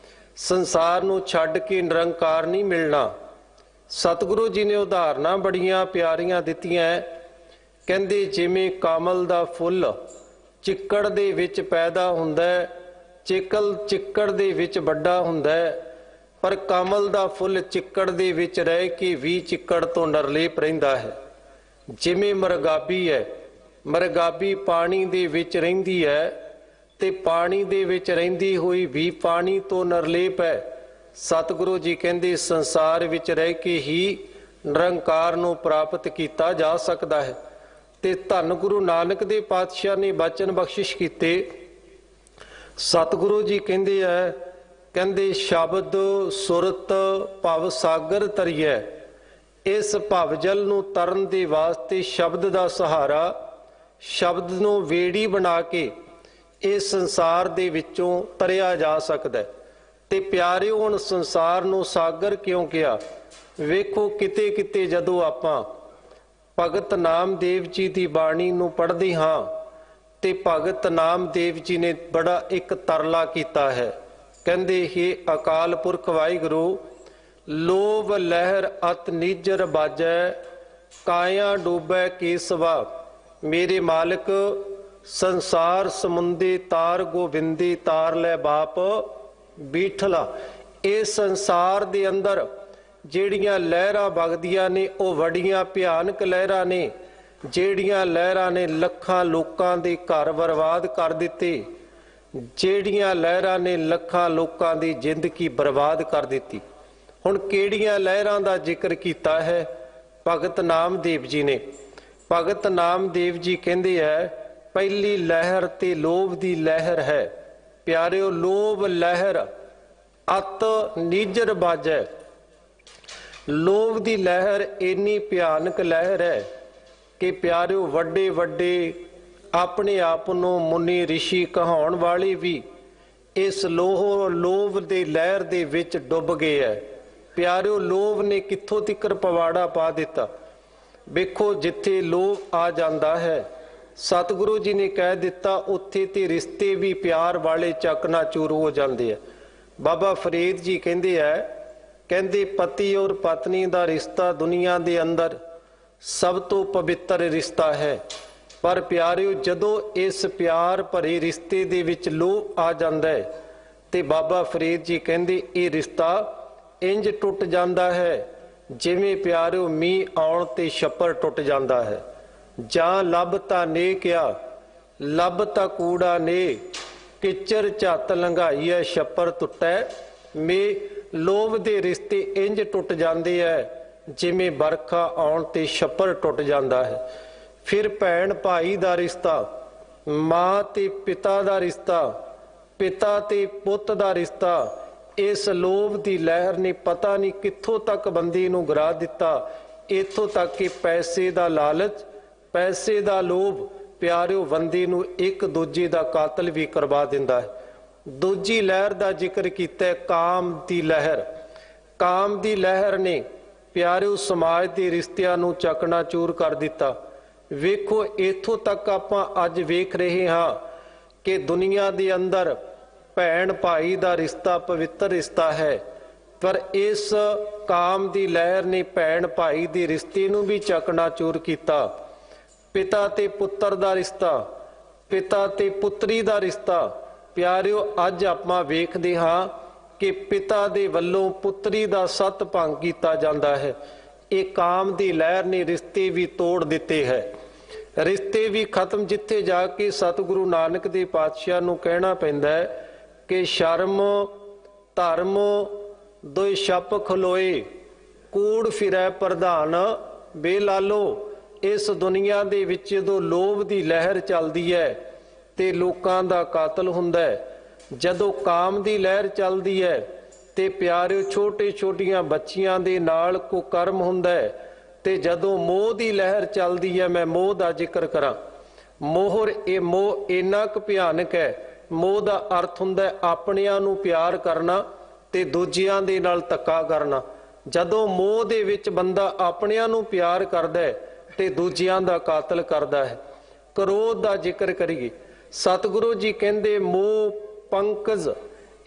ਸੰਸਾਰ ਨੂੰ ਛੱਡ ਕੇ ਨਿਰੰਕਾਰ ਨਹੀਂ ਮਿਲਣਾ। ਸਤਿਗੁਰੂ ਜੀ ਨੇ ਉਦਾਹਰਨਾਂ ਬੜੀਆਂ ਪਿਆਰੀਆਂ ਦਿੱਤੀਆਂ। ਕਹਿੰਦੇ ਜਿਵੇਂ ਕਮਲ ਦਾ ਫੁੱਲ ਚਿੱਕੜ ਦੇ ਵਿੱਚ ਪੈਦਾ ਹੁੰਦਾ ਹੈ, ਚਿੱਕੜ ਦੇ ਵਿੱਚ ਵੱਡਾ ਹੁੰਦਾ ਹੈ, ਪਰ ਕਮਲ ਦਾ ਫੁੱਲ ਚਿੱਕੜ ਦੇ ਵਿੱਚ ਰਹਿ ਕੇ ਵੀ ਚਿੱਕੜ ਤੋਂ ਨਿਰਲੇਪ ਰਹਿੰਦਾ ਹੈ। ਜਿਵੇਂ ਮਰਗਾਬੀ ਹੈ, ਮਰਗਾਬੀ ਪਾਣੀ ਦੇ ਵਿੱਚ ਰਹਿੰਦੀ ਹੈ ਤੇ ਪਾਣੀ ਦੇ ਵਿੱਚ ਰਹਿੰਦੀ ਹੋਈ ਵੀ ਪਾਣੀ ਤੋਂ ਨਿਰਲੇਪ ਹੈ। ਸਤਿਗੁਰੂ ਜੀ ਕਹਿੰਦੇ ਸੰਸਾਰ ਵਿੱਚ ਰਹਿ ਕੇ ਹੀ ਨਿਰੰਕਾਰ ਨੂੰ ਪ੍ਰਾਪਤ ਕੀਤਾ ਜਾ ਸਕਦਾ ਹੈ। ਤੇ ਧੰਨ ਗੁਰੂ ਨਾਨਕ ਦੇ ਪਾਤਸ਼ਾਹ ਨੇ ਬਚਨ ਬਖਸ਼ਿਸ਼ ਕੀਤੇ। ਸਤਿਗੁਰੂ ਜੀ ਕਹਿੰਦੇ ਹੈ, ਕਹਿੰਦੇ ਸ਼ਬਦ ਸੁਰਤ ਭਵ ਸਾਗਰ ਤਰੀਐ। ਇਸ ਭਵਜਲ ਨੂੰ ਤਰਨ ਦੇ ਵਾਸਤੇ ਸ਼ਬਦ ਦਾ ਸਹਾਰਾ, ਸ਼ਬਦ ਨੂੰ ਵੇੜੀ ਬਣਾ ਕੇ ਇਸ ਸੰਸਾਰ ਦੇ ਵਿੱਚੋਂ ਤਰਿਆ ਜਾ ਸਕਦਾ ਹੈ। ਤੇ ਪਿਆਰਿਓ ਹੁਣ ਸੰਸਾਰ ਨੂੰ ਸਾਗਰ ਕਿਉਂ ਕਿਹਾ? ਵੇਖੋ ਕਿਤੇ ਕਿਤੇ ਜਦੋਂ ਆਪਾਂ ਭਗਤ ਨਾਮਦੇਵ ਜੀ ਦੀ ਬਾਣੀ ਨੂੰ ਪੜ੍ਹਦੇ ਹਾਂ ਤੇ ਭਗਤ ਨਾਮਦੇਵ ਜੀ ਨੇ ਬੜਾ ਇੱਕ ਤਰਲਾ ਕੀਤਾ ਹੈ। ਕਹਿੰਦੇ ਹੀ ਅਕਾਲ ਪੁਰਖ ਵਾਹਿਗੁਰੂ ਲੋਭ ਲਹਿਰ ਅਤ ਨੀਜਰ ਬਾਜੈ, ਕਾਇਆ ਡੂਬੈ ਕੇਸਵਾ। ਮੇਰੇ ਮਾਲਕ ਸੰਸਾਰ ਸਮੁੰਦੇ ਤਾਰ ਗੋਬਿੰਦੀ ਤਾਰ ਲੈ ਬਾਪ ਬੀਠਲਾ। ਇਸ ਸੰਸਾਰ ਦੇ ਅੰਦਰ ਜਿਹੜੀਆਂ ਲਹਿਰਾਂ ਵਗਦੀਆਂ ਨੇ ਉਹ ਵੱਡੀਆਂ ਭਿਆਨਕ ਲਹਿਰਾਂ ਨੇ, ਜਿਹੜੀਆਂ ਲਹਿਰਾਂ ਨੇ ਲੱਖਾਂ ਲੋਕਾਂ ਦੇ ਘਰ ਬਰਬਾਦ ਕਰ ਦਿੱਤੇ, ਜਿਹੜੀਆਂ ਲਹਿਰਾਂ ਨੇ ਲੱਖਾਂ ਲੋਕਾਂ ਦੀ ਜ਼ਿੰਦਗੀ ਬਰਬਾਦ ਕਰ ਦਿੱਤੀ। ਹੁਣ ਕਿਹੜੀਆਂ ਲਹਿਰਾਂ ਦਾ ਜ਼ਿਕਰ ਕੀਤਾ ਹੈ ਭਗਤ ਨਾਮਦੇਵ ਜੀ ਨੇ? ਭਗਤ ਨਾਮਦੇਵ ਜੀ ਕਹਿੰਦੇ ਹੈ ਪਹਿਲੀ ਲਹਿਰ ਤੇ ਲੋਭ ਦੀ ਲਹਿਰ ਹੈ। ਪਿਆਰਿਓ ਲੋਭ ਲਹਿਰ ਅਤ ਨੀਜਰ ਬਾਜੈ। ਲੋਭ ਦੀ ਲਹਿਰ ਇੰਨੀ ਭਿਆਨਕ ਲਹਿਰ ਹੈ ਕਿ ਪਿਆਰਿਓ ਵੱਡੇ ਵੱਡੇ ਆਪਣੇ ਆਪ ਨੂੰ ਮੁਨੀ ਰਿਸ਼ੀ ਕਹਾਉਣ ਵਾਲੇ ਵੀ ਇਸ ਲੋਭ ਦੇ ਲਹਿਰ ਦੇ ਵਿੱਚ ਡੁੱਬ ਗਏ ਹੈ। ਪਿਆਰਿਓ ਲੋਭ ਨੇ ਕਿੱਥੋਂ ਤੱਕ ਪਵਾੜਾ ਪਾ ਦਿੱਤਾ। ਵੇਖੋ ਜਿੱਥੇ ਲੋਭ ਆ ਜਾਂਦਾ ਹੈ ਸਤਿਗੁਰੂ ਜੀ ਨੇ ਕਹਿ ਦਿੱਤਾ ਉੱਥੇ ਤੇ ਰਿਸ਼ਤੇ ਵੀ ਪਿਆਰ ਵਾਲੇ ਚਕਨਾਚੂਰ ਹੋ ਜਾਂਦੇ ਆ। ਬਾਬਾ ਫਰੀਦ ਜੀ ਕਹਿੰਦੇ ਹੈ, ਕਹਿੰਦੇ ਪਤੀ ਔਰ ਪਤਨੀ ਦਾ ਰਿਸ਼ਤਾ ਦੁਨੀਆ ਦੇ ਅੰਦਰ ਸਭ ਤੋਂ ਪਵਿੱਤਰ ਰਿਸ਼ਤਾ ਹੈ। पर प्यारिओ जदों इस प्यार भरे रिश्ते दे विच लोभ आ जांदा है ते बाबा फरीद जी कहंदे ये रिश्ता इंज टुट जांदा है जिवें प्यारिओ मींह आउण ते छप्पर टुट जांदा है। जां लभ तां ने क्या लभ तां कूड़ा ने किचर झत लंघाई है छप्पर टुटै मे लोभ दे रिश्ते इंज टुट जांदे है जिवें बरखा आउण ते छप्पर टुट जांदा है। फिर भैन भाई दा रिश्ता, मां ते पिता दा रिश्ता, पिता ते पुत दा रिश्ता, इस लोभ दी लहर ने पता नहीं कित्थों तक बंदे नूं गिरा दिता। इत्थों तक कि पैसे दा लालच, पैसे दा लोभ प्यारिओ बंदे नूं एक दूजे दा कातल भी करवा दिंदा है। दूजी लहर दा जिक्र कीता काम दी लहर। काम दी लहर ने प्यारिओ समाज दे रिश्तियां नूं चकनाचूर कर दिता। वेखो इत्थों तक आपां अज वेख रहे हाँ कि दुनिया दे अंदर भैन भाई दा रिश्ता पवित्र रिश्ता है, पर इस काम दी लहर ने भैन भाई दे रिश्ते नूं भी चकनाचूर कीता। पिता ते पुत्र दा रिश्ता, पिता ते पुत्री दा रिश्ता प्यारिओ अज आपां वेखदे हाँ कि पिता दे वल्लों पुत्री दा सत भंग कीता जांदा है। ये काम दी लहर ने रिश्ते भी तोड़ दिते है, रिश्ते भी खत्म। जिथे जाके सतगुरु नानक दे पातशाह नूं कहना पैंदा है कि शर्म धर्म दोए छप खलोए कूड़ फिरै प्रधान बेलालो। इस दुनिया दे विच जदों लोभ दी लहर चलदी है ते लोकां दा कातल हुंदा है, जदों काम दी लहर चलदी है ते प्यारिओ छोटे छोटियां बच्चियां दे नाल कुकर्म हुंदा है, ते जदों मोह दी लहर चलदी है, मैं मोह दा जिक्र करां। मोह इन्ना क भयानक है। मोह दा अर्थ हुंदा है अपनियां नूं प्यार करना ते दूजियां दे नाल धक्का करना। जदों मोह दे विच बंदा अपनियां नूं प्यार करदा है ते दूजियां दा कातल करदा है। क्रोध दा जिक्र करिए, सतगुरु जी कहंदे मोह पंकज,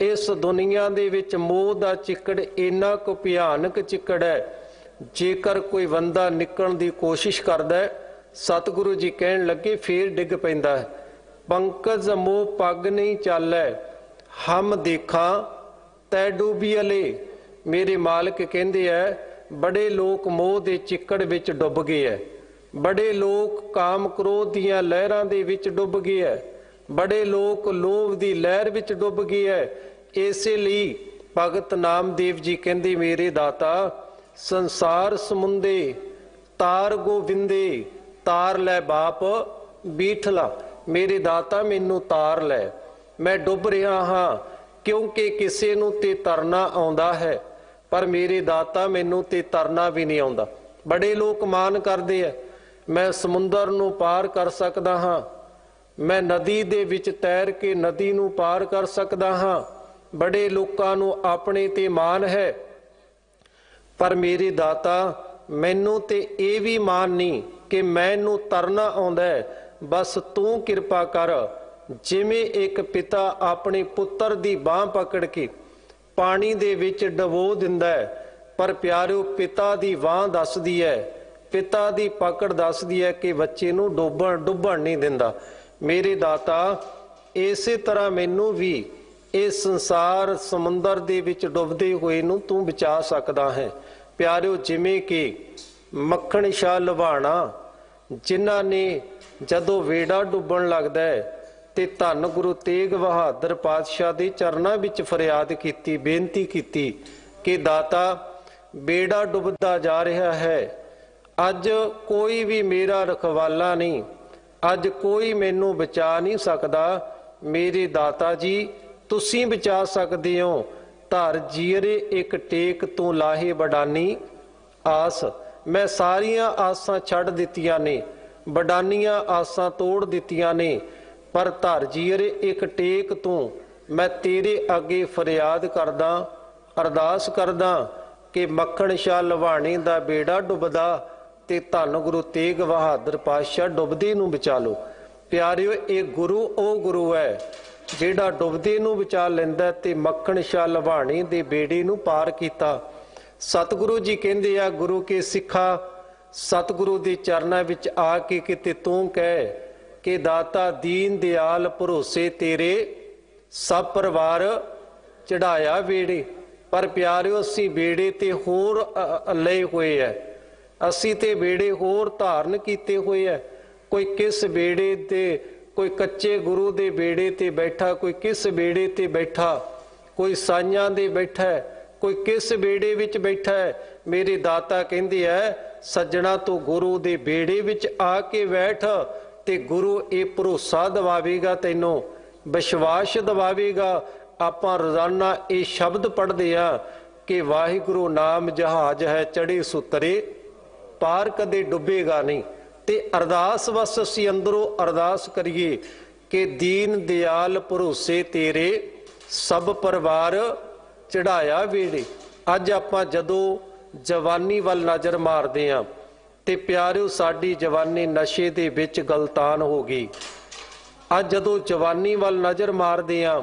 इस दुनिया दे विच मोह दा चिकड़ इन्ना को भयानक चिकड़ है, जेकर कोई बंदा निकलण दी कोशिश करदा है सतगुरु जी कहण लगे फिर डिग पैंदा है। पंकज मोह पग नहीं चालै हम देखा तै डूबियले। मेरे मालिक कहंदे है बड़े लोग मोह दे चिकड़ विच डुब गए है, बड़े लोग काम क्रोध दियां लहरां दे विच डुब गए है, बड़े लोग लोभ दी लहर विच डुब गए है। इसे लिए भगत नामदेव जी कहंदे मेरे दाता संसार समुंदे तार गोविंदे तार लै बाप बीठला। मेरे दाता मैनू तार लै, मैं डुब रहा हाँ क्योंकि किसी नूं ते तरना आउंदा है, पर मेरे दाता मैनू ते तरना भी नहीं आउंदा। बड़े लोग मान करदे है मैं समुंदर नूं पार कर सकदा हाँ, मैं नदी दे विच तैर के नदी नूं पार कर सकदा हाँ। बड़े लोकां नूं अपने ते मान है, पर मेरे दाता मैनू ते ये भी मान नहीं कि मैनू तरना आउंदा है। बस तू किरपा कर। जिवें एक पिता अपने पुत्र दी बांह पकड़ के पानी दे विच डबो दिंदा है, पर प्यारिओ पिता दी बांह दसदी है, पिता दी पकड़ दसदी है कि बच्चे नूं डुब्बण नहीं दिंदा। मेरे दाता इसे तरह मैनू भी इस संसार समुंदर दे विच डुबदे होए नूं तू बचा सकदा है। प्यारिओ जिवें कि मक्खण शाह लुभाणा जिन्हां ने जदों वेड़ा डुब्बण लगदा है ते धन गुरु तेग बहादुर पातशाह दे चरनां विच फरियाद कीती, बेनती कीती कि दाता बेड़ा डुबदा जा रहा है, अज कोई भी मेरा रखवाला नहीं, अज कोई मैनू बचा नहीं सकदा। मेरे दाता जी तुसीं बचा सकदे हो। धर जीरे एक टेक तू लाहे बडानी आस। मैं सारियां आसां छड़ दित्तियां ने, बडानियां आसां तोड़ दित्तियां ने, पर धर जीरे एक टेक तू मैं तेरे अगे फरियाद करदा, अरदास करदा कि मक्खण शाह लवाणी दा बेड़ा डुबदा ते धन गुरु तेग बहादुर पातशाह डुबदे नूं बचा लो। प्यारिओ ये गुरु ओ गुरु है जिहड़ा डुबदे नूं बचा लैंदा ते मक्खण शाह लवाणी दे बेड़े नूं पार कीता। सतगुरु जी कहंदे आ गुरु के सिखा सतगुरु दे चरनां विच आके किते तूं कह कि दाता दीन दयाल भरोसे तेरे सब परिवार चढ़ाया बेड़े। पर प्यारिओ असी बेड़े ते होर लए हुए है, असी ते बेड़े होर धारण कीते हुए है। कोई किस बेड़े ते, कोई कच्चे गुरु दे बेड़े ते बैठा, कोई किस बेड़े ते बैठा, कोई साइयां दे बैठा है, कोई किस बेड़े विच बैठा है। मेरे दाता कहंदे है सज्जणा तो गुरु दे बेड़े विच आके बैठ ते गुरु ये भरोसा दवावेगा, तैनों विश्वास दवावेगा। आपां रोजाना ये शब्द पढ़ते हैं कि वाहिगुरु नाम जहाज है चढ़े सुतरे पार कदे डुबेगा नहीं। ते अरदास बस असी अंदरों अरदास करिए कि दीन दयाल भरोसे तेरे सब परिवार चढ़ाया बेड़े। अज आपां जदों जवानी वाल नज़र मारते हैं ते प्यारिओ साडी जवानी नशे दे विच गलतान हो गई। अज जदों जवानी वाल नज़र मारते हैं,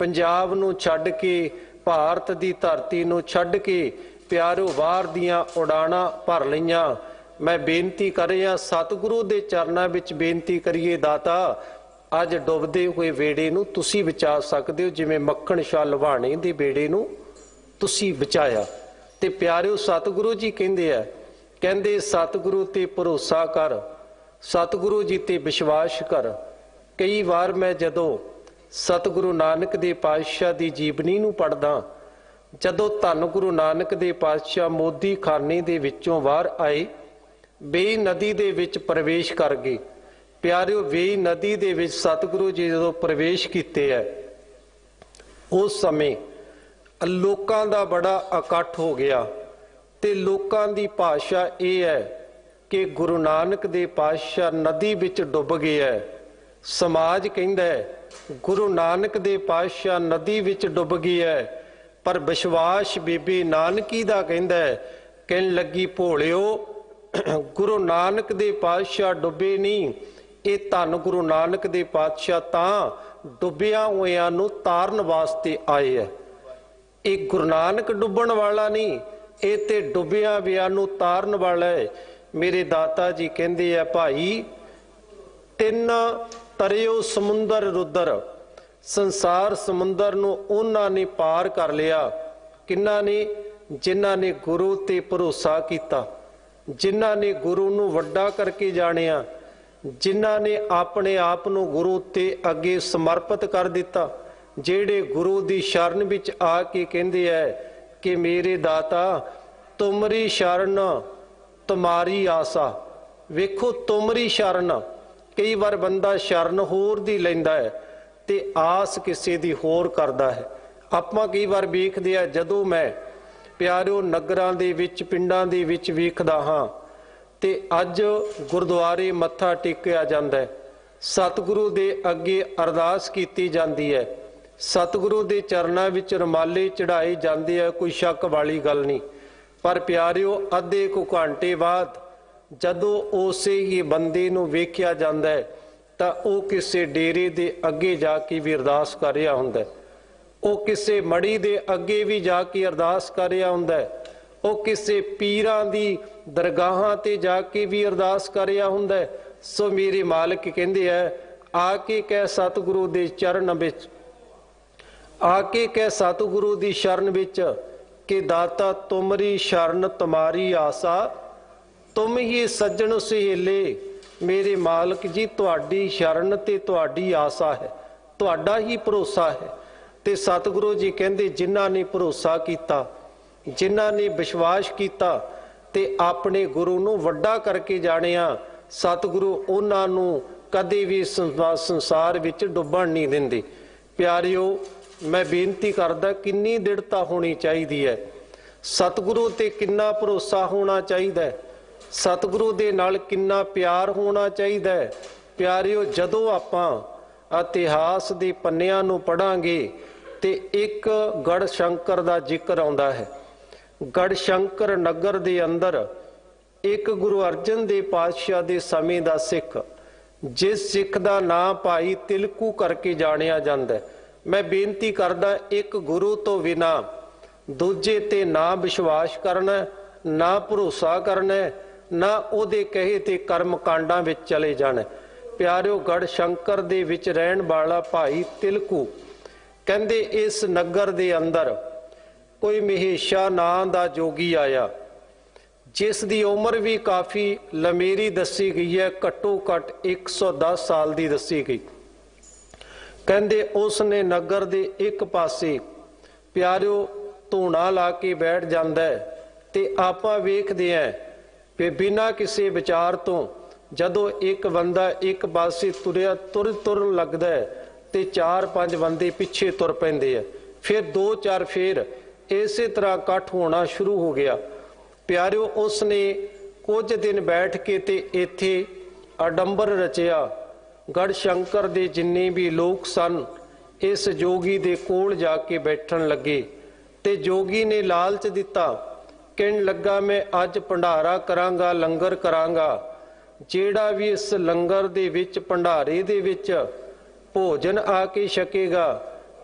पंजाब नूं छड्ड के, भारत दी धरती नूं छड्ड के प्यारिओ बाहर दीआं उड़ाणां भर लईआं। मैं बेनती कर रहा सतगुरु दे चरनां विच बेनती करिए दाता अज डुबदे हुए बेड़े नूं तुसीं बचा सकदे हो, जिवें मक्खण शाह लुभाणे दे बेड़े नूं तुसीं बचाया। ते प्यारिओ सतगुरु जी कहंदे आ, कहंदे सतगुरु ते भरोसा कर, सतगुरु जी ते विश्वास कर। कई बार मैं जदों सतगुरु नानक दे पातशाह दी जीवनी नूं पढ़दा, जदों धन गुरु नानक दे पातशाह मोदी खाने दे विचों बाहर आए, बेई नदी दे विच प्रवेश कर गए। प्यारिओ बेई नदी दे विच सतगुरु जी जदों प्रवेश कीते है, उस समय लोकां दा बड़ा इकट्ठ हो गया। ते लोकां दी भाषा ये है कि गुरु नानक दे पातशाह नदी विच डुब गए है। समाज कहंदा है गुरु नानक दे पातशाह नदी विच डुब गए है, पर विश्वास बीबी नानकी दा कहंदा है, कहन लगी भोलिओ गुरु नानक दे पातशाह डुबे नहीं, ये धन गुरु नानक दे पातशाह तां डुबिया होइआं नूं तारन वास्ते आए है। ये गुरु नानक डुबण वाला नहीं, ये ते डुबिया विआं नूं तारन वाला है। मेरे दाता जी कहंदे आ भाई तिन तरियो समुंदर रुद्र, संसार समुंदर नूं उन्हां ने पार कर लिया। किन्हां ने? जिन्हां ने गुरु ते भरोसा कीता, जिन्हां ने गुरु नूं वड्डा करके जाणिया, जिन्हां ने अपने आप नूं गुरु ते अगे समर्पित कर दिता, जेड़े गुरु दी शरण विच आके कहंदे है कि मेरे दाता तुमरी शरण तुम्हारी आसा। वेखो तुमरी शरण, कई बार बंदा शरण होर दी लैंदा है ते आस किसी दी होर करदा है। आपां कई बार वेखदे आ, जदों मैं प्यारिओ नगरां दे विच पिंडां दे विच वेखदा हां ते अज गुरुद्वारे मत्था टेकिया जांदा है, सतगुरु दे अगे अरदास कीती जांदी है, सतगुरु दे चरनां विच रुमाले चढ़ाए जांदे है, कोई शक वाली गल नहीं। पर प्यारिओ अद्धे को घंटे बाद जदों उसे ही बंदे नूं वेखिया जांदा है तां ओह किसे डेरे दे अगे जाके भी अरदास कर रहा हुंदा है, ओह किसे मड़ी दे अगे भी जाके अरदास कर रहा हुंदा है, ओह किसे पीरां दी दरगाहां ते जाके भी अरदास कर रहा हुंदा है। सो मेरे मालिक कहंदे है आके कह सतगुरु दे चरण विच, आके कह सतगुरु दी शरण विच कि दाता तुमरी शरण तुम्हारी आसा, तुम ही सज्जन सहेले। मेरे मालिक जी तुहाडी शरण ते तुहाडी आसा है, तुहाडा ही भरोसा है। ते सतगुरु जी कहंदे जिन्हां ने भरोसा कीता, जिन्हां ने विश्वास कीता ते अपने गुरु नूं वड्डा करके जाणिया, सतगुरु उन्हां नूं कदे भी संसार विच डुब्बण नहीं दिंदे। प्यारिओ मैं बेनती करदा किन्नी दृढ़ता होनी चाहिदी है, सतगुरु ते किन्ना भरोसा होना चाहिदा है, सतगुरु दे नाल किन्ना प्यार होना चाहिदा है। प्यारिओ जदों आपां इतिहास दे पन्नियां नूं पढ़ांगे ते एक गढ़ शंकर दा जिक्र आउंदा है। गढ़ शंकर नगर दे अंदर एक गुरु अर्जन देव पातशाह दे समय दा सिख, जिस सिख दा नाम भाई तिलकू करके जाणिया जांदा है। मैं बेनती करदा एक गुरु तो बिना दूजे ते ना विश्वास करना, ना भरोसा करना, ना उहदे कहे ते कर्म कांडां विच चले जाना। ਪਿਆਰਿਓ ਗੜ ਸ਼ੰਕਰ ਦੇ ਵਿੱਚ ਰਹਿਣ ਵਾਲਾ ਭਾਈ ਤਿਲਕੂ ਕਹਿੰਦੇ ਇਸ ਨਗਰ ਦੇ ਅੰਦਰ ਕੋਈ ਮਹੇਸ਼ਾ ਨਾਂ ਦਾ ਜੋਗੀ ਆਇਆ, ਜਿਸ ਦੀ ਉਮਰ ਵੀ ਕਾਫੀ ਲੰਮੇਰੀ ਦੱਸੀ ਗਈ ਹੈ, ਘੱਟੋ ਘੱਟ 110 ਸਾਲ ਦੀ ਦੱਸੀ ਗਈ। ਕਹਿੰਦੇ ਉਸ ਨੇ ਨਗਰ ਦੇ ਇੱਕ ਪਾਸੇ ਪਿਆਰਿਓ ਧੂਣਾ ਲਾ ਕੇ ਬੈਠ ਜਾਂਦਾ ਹੈ ਤੇ ਆਪਾਂ ਵੇਖਦੇ ਹਾਂ ਕਿ ਬਿਨਾਂ ਕਿਸੇ ਵਿਚਾਰ ਤੋਂ ਜਦੋਂ ਇੱਕ ਬੰਦਾ ਇੱਕ ਪਾਸੇ ਤੁਰਨ ਲੱਗਦਾ ਹੈ ਤੇ 4-5 ਬੰਦੇ ਪਿੱਛੇ ਤੁਰ ਪੈਂਦੇ ਆ, ਫਿਰ 2-4 ਫੇਰ ਇਸੇ ਤਰ੍ਹਾਂ ਇਕੱਠ ਹੋਣਾ ਸ਼ੁਰੂ ਹੋ ਗਿਆ। ਪਿਆਰਿਓ ਉਸ ਨੇ ਕੁਝ ਦਿਨ ਬੈਠ ਕੇ ਤੇ ਇੱਥੇ ਆਡੰਬਰ ਰਚਿਆ। ਗੜ ਸ਼ੰਕਰ ਦੇ ਜਿੰਨੇ ਵੀ ਲੋਕ ਸਨ ਇਸ ਜੋਗੀ ਦੇ ਕੋਲ ਜਾ ਕੇ ਬੈਠਣ ਲੱਗੇ ਤੇ ਜੋਗੀ ਨੇ ਲਾਲਚ ਦਿੱਤਾ, ਕਹਿਣ ਲੱਗਾ ਮੈਂ ਅੱਜ ਭੰਡਾਰਾ ਕਰਾਂਗਾ, ਲੰਗਰ ਕਰਾਂਗਾ, ਜਿਹੜਾ ਵੀ ਇਸ ਲੰਗਰ ਦੇ ਵਿੱਚ ਭੰਡਾਰੇ ਦੇ ਵਿੱਚ ਭੋਜਨ ਆ ਕੇ ਛਕੇਗਾ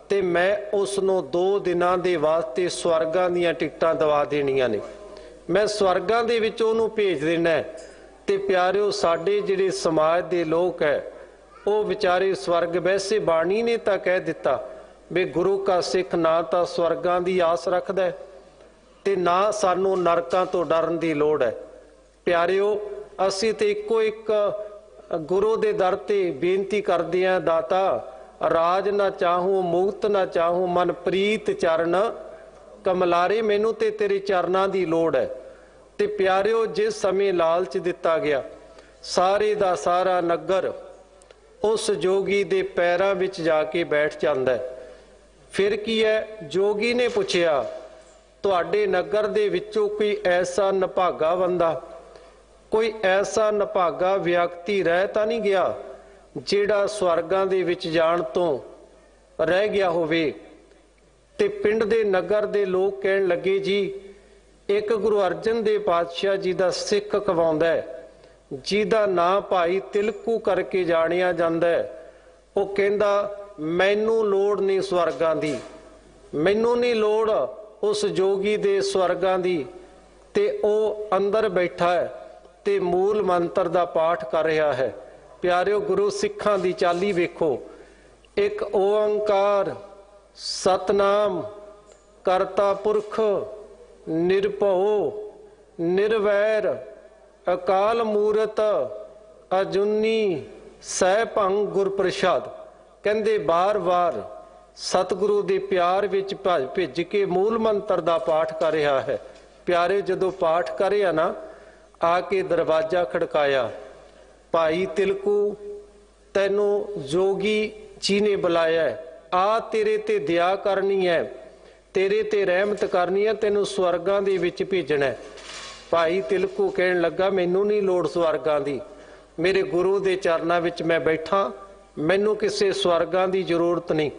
ਤੇ ਮੈਂ ਉਸ ਨੂੰ 2 ਦਿਨਾਂ ਦੇ ਵਾਸਤੇ ਸਵਰਗਾਂ ਦੀਆਂ ਟਿਕਟਾਂ ਦਵਾ ਦੇਣੀਆਂ ਨੇ, ਮੈਂ ਸਵਰਗਾਂ ਦੇ ਵਿੱਚ ਉਹਨੂੰ ਭੇਜ ਦੇਣਾ। ਤੇ ਪਿਆਰਿਓ ਸਾਡੇ ਜਿਹੜੇ ਸਮਾਜ ਦੇ ਲੋਕ ਹੈ ਉਹ ਵਿਚਾਰੇ ਸਵਰਗ, ਵੈਸੇ ਬਾਣੀ ਨੇ ਤਾਂ ਕਹਿ ਦਿੱਤਾ ਵੀ ਗੁਰੂ ਕਾ ਸਿੱਖ ਨਾ ਤਾਂ ਸਵਰਗਾਂ ਦੀ ਆਸ ਰੱਖਦਾ ਤੇ ਨਾ ਸਾਨੂੰ ਨਰਕਾਂ ਤੋਂ ਡਰਨ ਦੀ ਲੋੜ ਹੈ। ਪਿਆਰਿਓ ਅਸੀਂ ਤੇ ਇੱਕੋ ਇੱਕ ਗੁਰੂ ਦੇ ਦਰ ਤੇ ਬੇਨਤੀ ਕਰਦੇ ਹਾਂ, ਦਾਤਾ ਰਾਜ ਨਾ ਚਾਹੂੰ ਮੁਕਤ ਨਾ ਚਾਹੂੰ ਮਨ ਪ੍ਰੀਤ ਚਰਨ ਕਮਲਾਰੇ, ਮੈਨੂੰ ਤੇ ਤੇਰੇ ਚਰਨਾਂ ਦੀ ਲੋੜ ਹੈ। ਤੇ ਪਿਆਰਿਓ ਜਿਸ ਸਮੇਂ ਲਾਲਚ ਦਿੱਤਾ ਗਿਆ, ਸਾਰੇ ਦਾ ਸਾਰਾ ਨਗਰ ਉਸ ਜੋਗੀ ਦੇ ਪੈਰਾਂ ਵਿੱਚ ਜਾ ਕੇ ਬੈਠ ਜਾਂਦਾ। ਫਿਰ ਕੀ ਹੈ, ਜੋਗੀ ਨੇ ਪੁੱਛਿਆ ਤੁਹਾਡੇ ਨਗਰ ਦੇ ਵਿੱਚੋਂ ਕੋਈ ਐਸਾ ਨਿਭਾਗਾ ਬੰਦਾ, ਕੋਈ ਐਸਾ ਨਿਭਾਗਾ ਵਿਅਕਤੀ ਰਹਿ ਤਾਂ ਨਹੀਂ ਗਿਆ ਜਿਹੜਾ ਸਵਰਗਾਂ ਦੇ ਵਿੱਚ ਜਾਣ ਤੋਂ ਰਹਿ ਗਿਆ ਹੋਵੇ? ਤੇ ਪਿੰਡ ਦੇ ਨਗਰ ਦੇ ਲੋਕ ਕਹਿਣ ਲੱਗੇ ਜੀ ਇੱਕ ਗੁਰੂ ਅਰਜਨ ਦੇਵ ਪਾਤਸ਼ਾਹ ਜੀ ਦਾ ਸਿੱਖ ਕਵਾਉਂਦਾ ਹੈ, ਜਿਹਦਾ ਨਾਂ ਭਾਈ ਤਿਲਕੂ ਕਰਕੇ ਜਾਣਿਆ ਜਾਂਦਾ ਹੈ। ਉਹ ਕਹਿੰਦਾ ਮੈਨੂੰ ਲੋੜ ਨਹੀਂ ਸਵਰਗਾਂ ਦੀ, ਮੈਨੂੰ ਨਹੀਂ ਲੋੜ ਉਸ ਜੋਗੀ ਦੇ ਸਵਰਗਾਂ ਦੀ। ਤੇ ਉਹ ਅੰਦਰ ਬੈਠਾ ਹੈ ਤੇ ਮੂਲ ਮੰਤਰ ਦਾ ਪਾਠ ਕਰ ਰਿਹਾ ਹੈ। ਪਿਆਰਿਓ ਗੁਰੂ ਸਿੱਖਾਂ ਦੀ ਚਾਲੀ ਵੇਖੋ, ਇੱਕ ਓੰਕਾਰ ਸਤਨਾਮ ਕਰਤਾ ਪੁਰਖ ਨਿਰਭਉ ਨਿਰਵੈਰ ਅਕਾਲ ਮੂਰਤ ਅਜੂਨੀ ਸੈਭੰ ਗੁਰ ਪ੍ਰਸਾਦ। ਕਹਿੰਦੇ ਬਾਰ-ਬਾਰ ਸਤਿਗੁਰੂ ਦੇ ਪਿਆਰ ਵਿੱਚ ਭਿੱਜ ਕੇ ਮੂਲ ਮੰਤਰ ਦਾ ਪਾਠ ਕਰ ਰਿਹਾ ਹੈ। ਪਿਆਰੇ ਜਦੋਂ ਪਾਠ ਕਰਿਆ ਨਾ, ਆ ਕੇ ਦਰਵਾਜ਼ਾ ਖੜਕਾਇਆ, ਭਾਈ ਤਿਲਕੂ ਤੈਨੂੰ ਜੋਗੀ ਜੀ ਨੇ ਬੁਲਾਇਆ, ਆ ਤੇਰੇ ਤੇ ਦਇਆ ਕਰਨੀ ਹੈ, ਤੇਰੇ ਤੇ ਰਹਿਮਤ ਕਰਨੀ ਹੈ, ਤੈਨੂੰ ਸਵਰਗਾਂ ਦੇ ਵਿੱਚ ਭੇਜਣਾ। ਭਾਈ ਤਿਲਕੂ ਕਹਿਣ ਲੱਗਾ ਮੈਨੂੰ ਨਹੀਂ ਲੋੜ ਸਵਰਗਾਂ ਦੀ, ਮੇਰੇ ਗੁਰੂ ਦੇ ਚਰਨਾਂ ਵਿੱਚ ਮੈਂ ਬੈਠਾ, ਮੈਨੂੰ ਕਿਸੇ ਸਵਰਗਾਂ ਦੀ ਜ਼ਰੂਰਤ ਨਹੀਂ।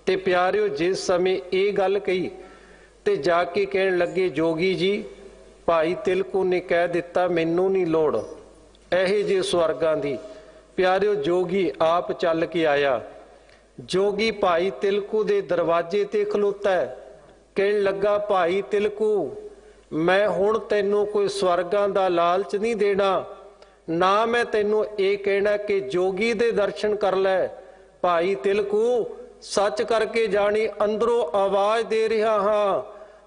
ਤੇ ਪਿਆਰਿਓ ਜਿਸ ਸਮੇਂ ਇਹ ਗੱਲ ਕਹੀ ਤੇ ਜਾ ਕੇ ਕਹਿਣ ਲੱਗੇ ਜੋਗੀ ਜੀ ਭਾਈ ਤਿਲਕੂ ਨੇ ਕਹਿ ਦਿੱਤਾ ਮੈਨੂੰ ਨਹੀਂ ਲੋੜ ਇਹੋ ਜਿਹੇ ਸਵਰਗਾਂ ਦੀ। ਪਿਆਰਿਓ ਜੋਗੀ ਆਪ ਚੱਲ ਕੇ ਆਇਆ, ਜੋਗੀ ਭਾਈ ਤਿਲਕੂ ਦੇ ਦਰਵਾਜ਼ੇ ਤੇ ਖਲੋਤਾ ਹੈ, ਕਹਿਣ ਲੱਗਾ ਭਾਈ ਤਿਲਕੂ ਮੈਂ ਹੁਣ ਤੈਨੂੰ ਕੋਈ ਸਵਰਗਾਂ ਦਾ ਲਾਲਚ ਨਹੀਂ ਦੇਣਾ, ਨਾ ਮੈਂ ਤੈਨੂੰ ਇਹ ਕਹਿਣਾ ਕਿ ਜੋਗੀ ਦੇ ਦਰਸ਼ਨ ਕਰ ਲੈ। ਭਾਈ ਤਿਲਕੂ ਸੱਚ ਕਰਕੇ ਜਾਣੀ ਅੰਦਰੋਂ ਆਵਾਜ਼ ਦੇ ਰਿਹਾ ਹਾਂ,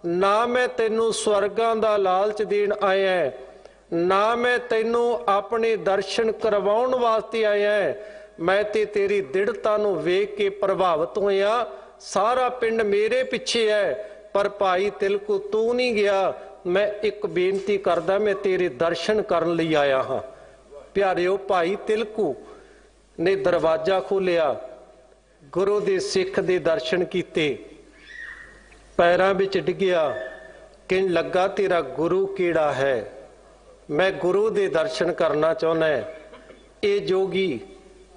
ਨਾ ਮੈਂ ਤੈਨੂੰ ਸਵਰਗਾਂ ਦਾ ਲਾਲਚ ਦੇਣ ਆਇਆ, ਨਾ ਮੈਂ ਤੈਨੂੰ ਆਪਣੇ ਦਰਸ਼ਨ ਕਰਵਾਉਣ ਵਾਸਤੇ ਆਇਆ, ਮੈਂ ਤੇ ਤੇਰੀ ਦ੍ਰਿੜਤਾ ਨੂੰ ਵੇਖ ਕੇ ਪ੍ਰਭਾਵਿਤ ਹੋਇਆ, ਸਾਰਾ ਪਿੰਡ ਮੇਰੇ ਪਿੱਛੇ ਹੈ, ਪਰ ਭਾਈ ਤਿਲਕੂ ਤੂੰ ਨਹੀਂ ਗਿਆ, ਮੈਂ ਇੱਕ ਬੇਨਤੀ ਕਰਦਾ, ਮੈਂ ਤੇਰੇ ਦਰਸ਼ਨ ਕਰਨ ਲਈ ਆਇਆ ਹਾਂ। ਪਿਆਰਿਓ ਭਾਈ ਤਿਲਕੂ ਨੇ ਦਰਵਾਜ਼ਾ ਖੋਲਿਆ, ਗੁਰੂ ਦੇ ਸਿੱਖ ਦੇ ਦਰਸ਼ਨ ਕੀਤੇ, ਪੈਰਾਂ ਵਿੱਚ ਡਿੱਗਿਆ, ਕਹਿਣ ਲੱਗਾ ਤੇਰਾ ਗੁਰੂ ਕਿਹੜਾ ਹੈ, ਮੈਂ ਗੁਰੂ ਦੇ ਦਰਸ਼ਨ ਕਰਨਾ ਚਾਹੁੰਦਾ। ਇਹ ਜੋਗੀ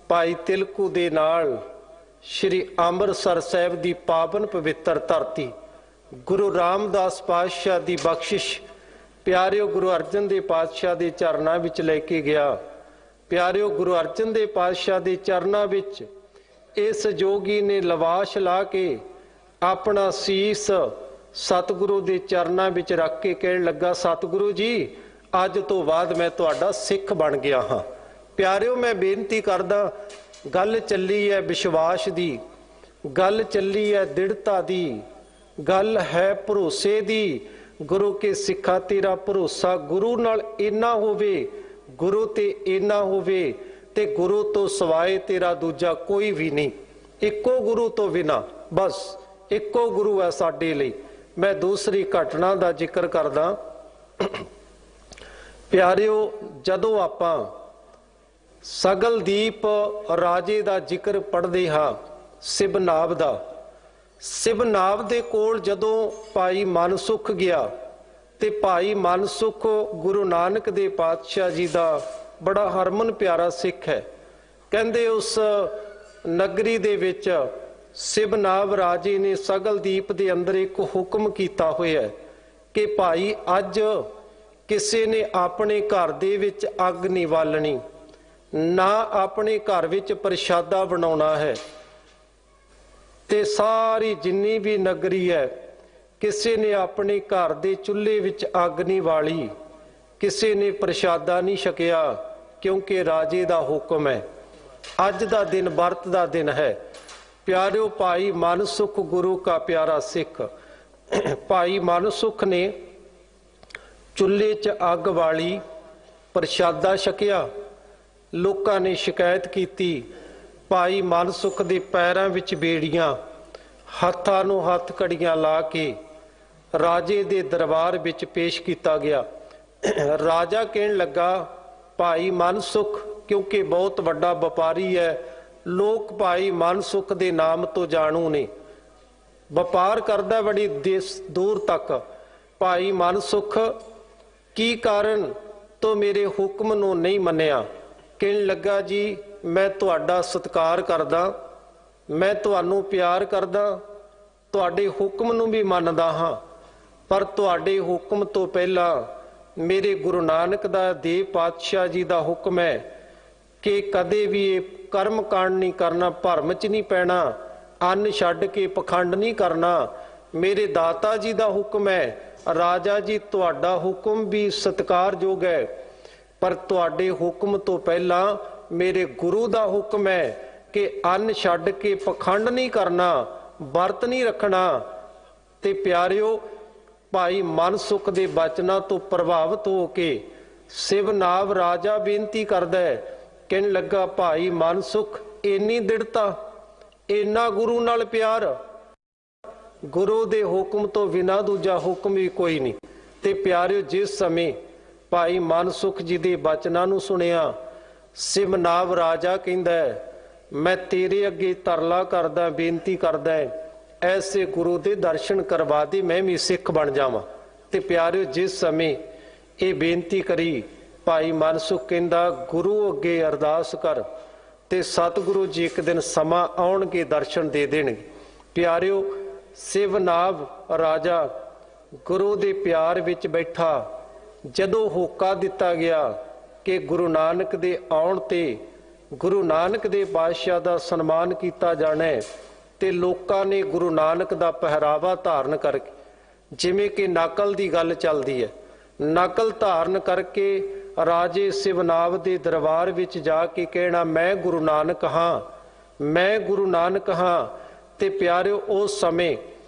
ਭਾਈ ਤਿਲਕੂ ਦੇ ਨਾਲ ਸ਼੍ਰੀ ਅੰਮ੍ਰਿਤਸਰ ਸਾਹਿਬ ਦੀ ਪਾਵਨ ਪਵਿੱਤਰ ਧਰਤੀ ਗੁਰੂ ਰਾਮਦਾਸ ਪਾਤਸ਼ਾਹ ਦੀ ਬਖਸ਼ਿਸ਼ ਪਿਆਰਿਓ ਗੁਰੂ ਅਰਜਨ ਦੇਵ ਪਾਤਸ਼ਾਹ ਦੇ ਚਰਨਾਂ ਵਿੱਚ ਲੈ ਕੇ ਗਿਆ। ਪਿਆਰਿਓ ਗੁਰੂ ਅਰਜਨ ਦੇਵ ਪਾਤਸ਼ਾਹ ਦੇ ਚਰਨਾਂ ਵਿੱਚ ਇਸ ਜੋਗੀ ਨੇ ਲਵਾਸ਼ ਲਾ ਕੇ ਆਪਣਾ ਸੀਸ ਸਤਿਗੁਰੂ ਦੇ ਚਰਨਾਂ ਵਿੱਚ ਰੱਖ ਕੇ ਕਹਿਣ ਲੱਗਾ ਸਤਿਗੁਰੂ ਜੀ ਅੱਜ ਤੋਂ ਬਾਅਦ ਮੈਂ ਤੁਹਾਡਾ ਸਿੱਖ ਬਣ ਗਿਆ ਹਾਂ। ਪਿਆਰਿਓ, ਮੈਂ ਬੇਨਤੀ ਕਰਦਾ, ਗੱਲ ਚੱਲੀ ਹੈ ਵਿਸ਼ਵਾਸ ਦੀ, ਗੱਲ ਚੱਲੀ ਹੈ ਦ੍ਰਿੜਤਾ ਦੀ, ਗੱਲ ਹੈ ਭਰੋਸੇ ਦੀ। ਗੁਰੂ ਕੇ ਸਿੱਖਾ ਤੇਰਾ ਭਰੋਸਾ ਗੁਰੂ ਨਾਲ ਇੰਨਾ ਹੋਵੇ, ਗੁਰੂ ਤੇ ਇੰਨਾ ਹੋਵੇ ਤੇ ਗੁਰੂ ਤੋਂ ਸਿਵਾਏ ਤੇਰਾ ਦੂਜਾ ਕੋਈ ਵੀ ਨਹੀਂ। ਇੱਕੋ ਗੁਰੂ ਤੋਂ ਬਿਨਾਂ, ਬਸ ਇੱਕੋ ਗੁਰੂ ਹੈ ਸਾਡੇ ਲਈ। ਮੈਂ ਦੂਸਰੀ ਘਟਨਾ ਦਾ ਜ਼ਿਕਰ ਕਰਦਾ। ਪਿਆਰਿਓ, ਜਦੋਂ ਆਪਾਂ ਸਗਲਦੀਪ ਰਾਜੇ ਦਾ ਜ਼ਿਕਰ ਪੜ੍ਹਦੇ ਹਾਂ, ਸਿਬਨਾਬ ਦਾ, ਸਿਬਨਾਬ ਦੇ ਕੋਲ ਜਦੋਂ ਭਾਈ ਮਨਸੁਖ ਗਿਆ, ਤੇ ਭਾਈ ਮਨਸੁਖ ਗੁਰੂ ਨਾਨਕ ਦੇ ਪਾਤਸ਼ਾਹ ਜੀ ਦਾ ਬੜਾ ਹਰਮਨ ਪਿਆਰਾ ਸਿੱਖ ਹੈ। ਕਹਿੰਦੇ ਉਸ ਨਗਰੀ ਦੇ ਵਿੱਚ ਸਿਬਨਾਬ ਰਾਜੇ ਨੇ ਸਗਲਦੀਪ ਦੇ ਅੰਦਰ ਇੱਕ ਹੁਕਮ ਕੀਤਾ ਹੋਇਆ ਕਿ ਭਾਈ ਅੱਜ ਕਿਸੇ ਨੇ ਆਪਣੇ ਘਰ ਦੇ ਵਿੱਚ ਅੱਗ ਨਹੀਂ ਬਾਲਣੀ, ਨਾ ਆਪਣੇ ਘਰ ਵਿੱਚ ਪ੍ਰਸ਼ਾਦਾ ਬਣਾਉਣਾ ਹੈ, ਤੇ ਸਾਰੀ ਜਿੰਨੀ ਵੀ ਨਗਰੀ ਹੈ ਕਿਸੇ ਨੇ ਆਪਣੇ ਘਰ ਦੇ ਚੁੱਲ੍ਹੇ ਵਿੱਚ ਅੱਗ ਨਹੀਂ ਬਾਲੀ, ਕਿਸੇ ਨੇ ਪ੍ਰਸ਼ਾਦਾ ਨਹੀਂ ਛਕਿਆ, ਕਿਉਂਕਿ ਰਾਜੇ ਦਾ ਹੁਕਮ ਹੈ। ਅੱਜ ਦਾ ਦਿਨ ਵਰਤ ਦਾ ਦਿਨ ਹੈ। ਪਿਆਰਿਓ, ਭਾਈ ਮਨਸੁਖ ਗੁਰੂ ਕਾ ਪਿਆਰਾ ਸਿੱਖ, ਭਾਈ ਮਨਸੁਖ ਨੇ ਚੁੱਲ੍ਹੇ 'ਚ ਅੱਗ ਬਾਲੀ, ਪ੍ਰਸ਼ਾਦਾ ਛਕਿਆ। ਲੋਕਾਂ ਨੇ ਸ਼ਿਕਾਇਤ ਕੀਤੀ, ਭਾਈ ਮਨਸੁਖ ਦੇ ਪੈਰਾਂ ਵਿੱਚ ਬੇੜੀਆਂ, ਹੱਥਾਂ ਨੂੰ ਹੱਥ ਕੜੀਆਂ ਲਾ ਕੇ ਰਾਜੇ ਦੇ ਦਰਬਾਰ ਵਿੱਚ ਪੇਸ਼ ਕੀਤਾ ਗਿਆ। ਰਾਜਾ ਕਹਿਣ ਲੱਗਾ, ਭਾਈ ਮਨਸੁਖ ਕਿਉਂਕਿ ਬਹੁਤ ਵੱਡਾ ਵਪਾਰੀ ਹੈ, ਲੋਕ ਭਾਈ ਮਨਸੁਖ ਦੇ ਨਾਮ ਤੋਂ ਜਾਣੂ ਨੇ, ਵਪਾਰ ਕਰਦਾ ਬੜੀ ਦੇਸ਼ ਦੂਰ ਤੱਕ। ਭਾਈ ਮਨਸੁਖ, ਕੀ ਕਾਰਨ ਤੋਂ ਮੇਰੇ ਹੁਕਮ ਨੂੰ ਨਹੀਂ ਮੰਨਿਆ? ਕਹਿਣ ਲੱਗਾ, ਜੀ ਮੈਂ ਤੁਹਾਡਾ ਸਤਿਕਾਰ ਕਰਦਾ, ਮੈਂ ਤੁਹਾਨੂੰ ਪਿਆਰ ਕਰਦਾ, ਤੁਹਾਡੇ ਹੁਕਮ ਨੂੰ ਵੀ ਮੰਨਦਾ ਹਾਂ, ਪਰ ਤੁਹਾਡੇ ਹੁਕਮ ਤੋਂ ਪਹਿਲਾਂ ਮੇਰੇ ਗੁਰੂ ਨਾਨਕ ਦਾ ਦੇਵ ਪਾਤਸ਼ਾਹ ਜੀ ਦਾ ਹੁਕਮ ਹੈ ਕਿ ਕਦੇ ਵੀ ਇਹ ਕਰਮ ਕਾਂਡ ਨਹੀਂ ਕਰਨਾ, ਭਰਮ 'ਚ ਨਹੀਂ ਪੈਣਾ, ਅੰਨ ਛੱਡ ਕੇ ਪਖੰਡ ਨਹੀਂ ਕਰਨਾ। ਮੇਰੇ ਦਾਤਾ ਜੀ ਦਾ ਹੁਕਮ ਹੈ। ਰਾਜਾ ਜੀ, ਤੁਹਾਡਾ ਹੁਕਮ ਵੀ ਸਤਿਕਾਰਯੋਗ ਹੈ, ਪਰ ਤੁਹਾਡੇ ਹੁਕਮ ਤੋਂ ਪਹਿਲਾਂ ਮੇਰੇ ਗੁਰੂ ਦਾ ਹੁਕਮ ਹੈ ਕਿ ਅੰਨ ਛੱਡ ਕੇ ਪਖੰਡ ਨਹੀਂ ਕਰਨਾ, ਵਰਤ ਨਹੀਂ ਰੱਖਣਾ। ਤੇ ਪਿਆਰਿਓ, ਭਾਈ ਮਨਸੁਖ ਦੇ ਬਚਨਾਂ ਤੋਂ ਪ੍ਰਭਾਵਿਤ ਹੋ ਕੇ ਸਿਵਨਾਬ ਰਾਜਾ ਬੇਨਤੀ ਕਰਦਾ ਹੈ, ਕਹਿਣ ਲੱਗਾ, ਭਾਈ ਮਨਸੁਖ ਇੰਨੀ ਦ੍ਰਿੜਤਾ, ਇੰਨਾ ਗੁਰੂ ਨਾਲ ਪਿਆਰ, ਗੁਰੂ ਦੇ ਹੁਕਮ ਤੋਂ ਬਿਨਾਂ ਦੂਜਾ ਹੁਕਮ ਵੀ ਕੋਈ ਨਹੀਂ। ਤੇ ਪਿਆਰਿਓ, ਜਿਸ ਸਮੇਂ ਭਾਈ ਮਨਸੁਖ ਜੀ ਦੇ ਬਚਨਾਂ ਨੂੰ ਸੁਣਿਆ, ਸਿਵਨਾਬ ਰਾਜਾ ਕਹਿੰਦਾ, ਮੈਂ ਤੇਰੇ ਅੱਗੇ ਤਰਲਾ ਕਰਦਾ, ਬੇਨਤੀ ਕਰਦਾ, ਐਸੇ ਗੁਰੂ ਦੇ ਦਰਸ਼ਨ ਕਰਵਾ ਦੇ, ਮੈਂ ਵੀ ਸਿੱਖ ਬਣ ਜਾਵਾਂ। ਤੇ ਪਿਆਰਿਓ, ਜਿਸ ਸਮੇਂ ਇਹ ਬੇਨਤੀ ਕਰੀ, ਭਾਈ ਮਨਸੁਖ ਕਹਿੰਦਾ, ਗੁਰੂ ਅੱਗੇ ਅਰਦਾਸ ਕਰ ਤੇ ਸਤਿਗੁਰੂ ਜੀ ਇੱਕ ਦਿਨ ਸਮਾਂ ਆਉਣਗੇ, ਦਰਸ਼ਨ ਦੇ ਦੇਣਗੇ। ਪਿਆਰਿਓ, ਸਿਵਨਾਬ ਰਾਜਾ ਗੁਰੂ ਦੇ ਪਿਆਰ ਵਿੱਚ ਬੈਠਾ। ਜਦੋਂ ਹੋਕਾ ਦਿੱਤਾ ਗਿਆ ਕਿ ਗੁਰੂ ਨਾਨਕ ਦੇ ਆਉਣ ਤੇ ਗੁਰੂ ਨਾਨਕ ਦੇ ਪਾਤਸ਼ਾਹ ਦਾ ਸਨਮਾਨ ਕੀਤਾ ਜਾਣਾ ਹੈ, ਤੇ ਲੋਕਾਂ ਨੇ ਗੁਰੂ ਨਾਨਕ ਦਾ ਪਹਿਰਾਵਾ ਧਾਰਨ ਕਰਕੇ, ਜਿਵੇਂ ਕਿ ਨਕਲ ਦੀ ਗੱਲ ਚੱਲਦੀ ਹੈ, ਨਕਲ ਧਾਰਨ ਕਰਕੇ ਰਾਜੇ ਸਿਵਨਾਬ ਦੇ ਦਰਬਾਰ ਵਿੱਚ ਜਾ ਕੇ ਕਹਿਣਾ, ਮੈਂ ਗੁਰੂ ਨਾਨਕ ਹਾਂ, ਮੈਂ ਗੁਰੂ ਨਾਨਕ ਹਾਂ। ਤੇ ਪਿਆਰਿਓ, ਉਸ ਸਮੇਂ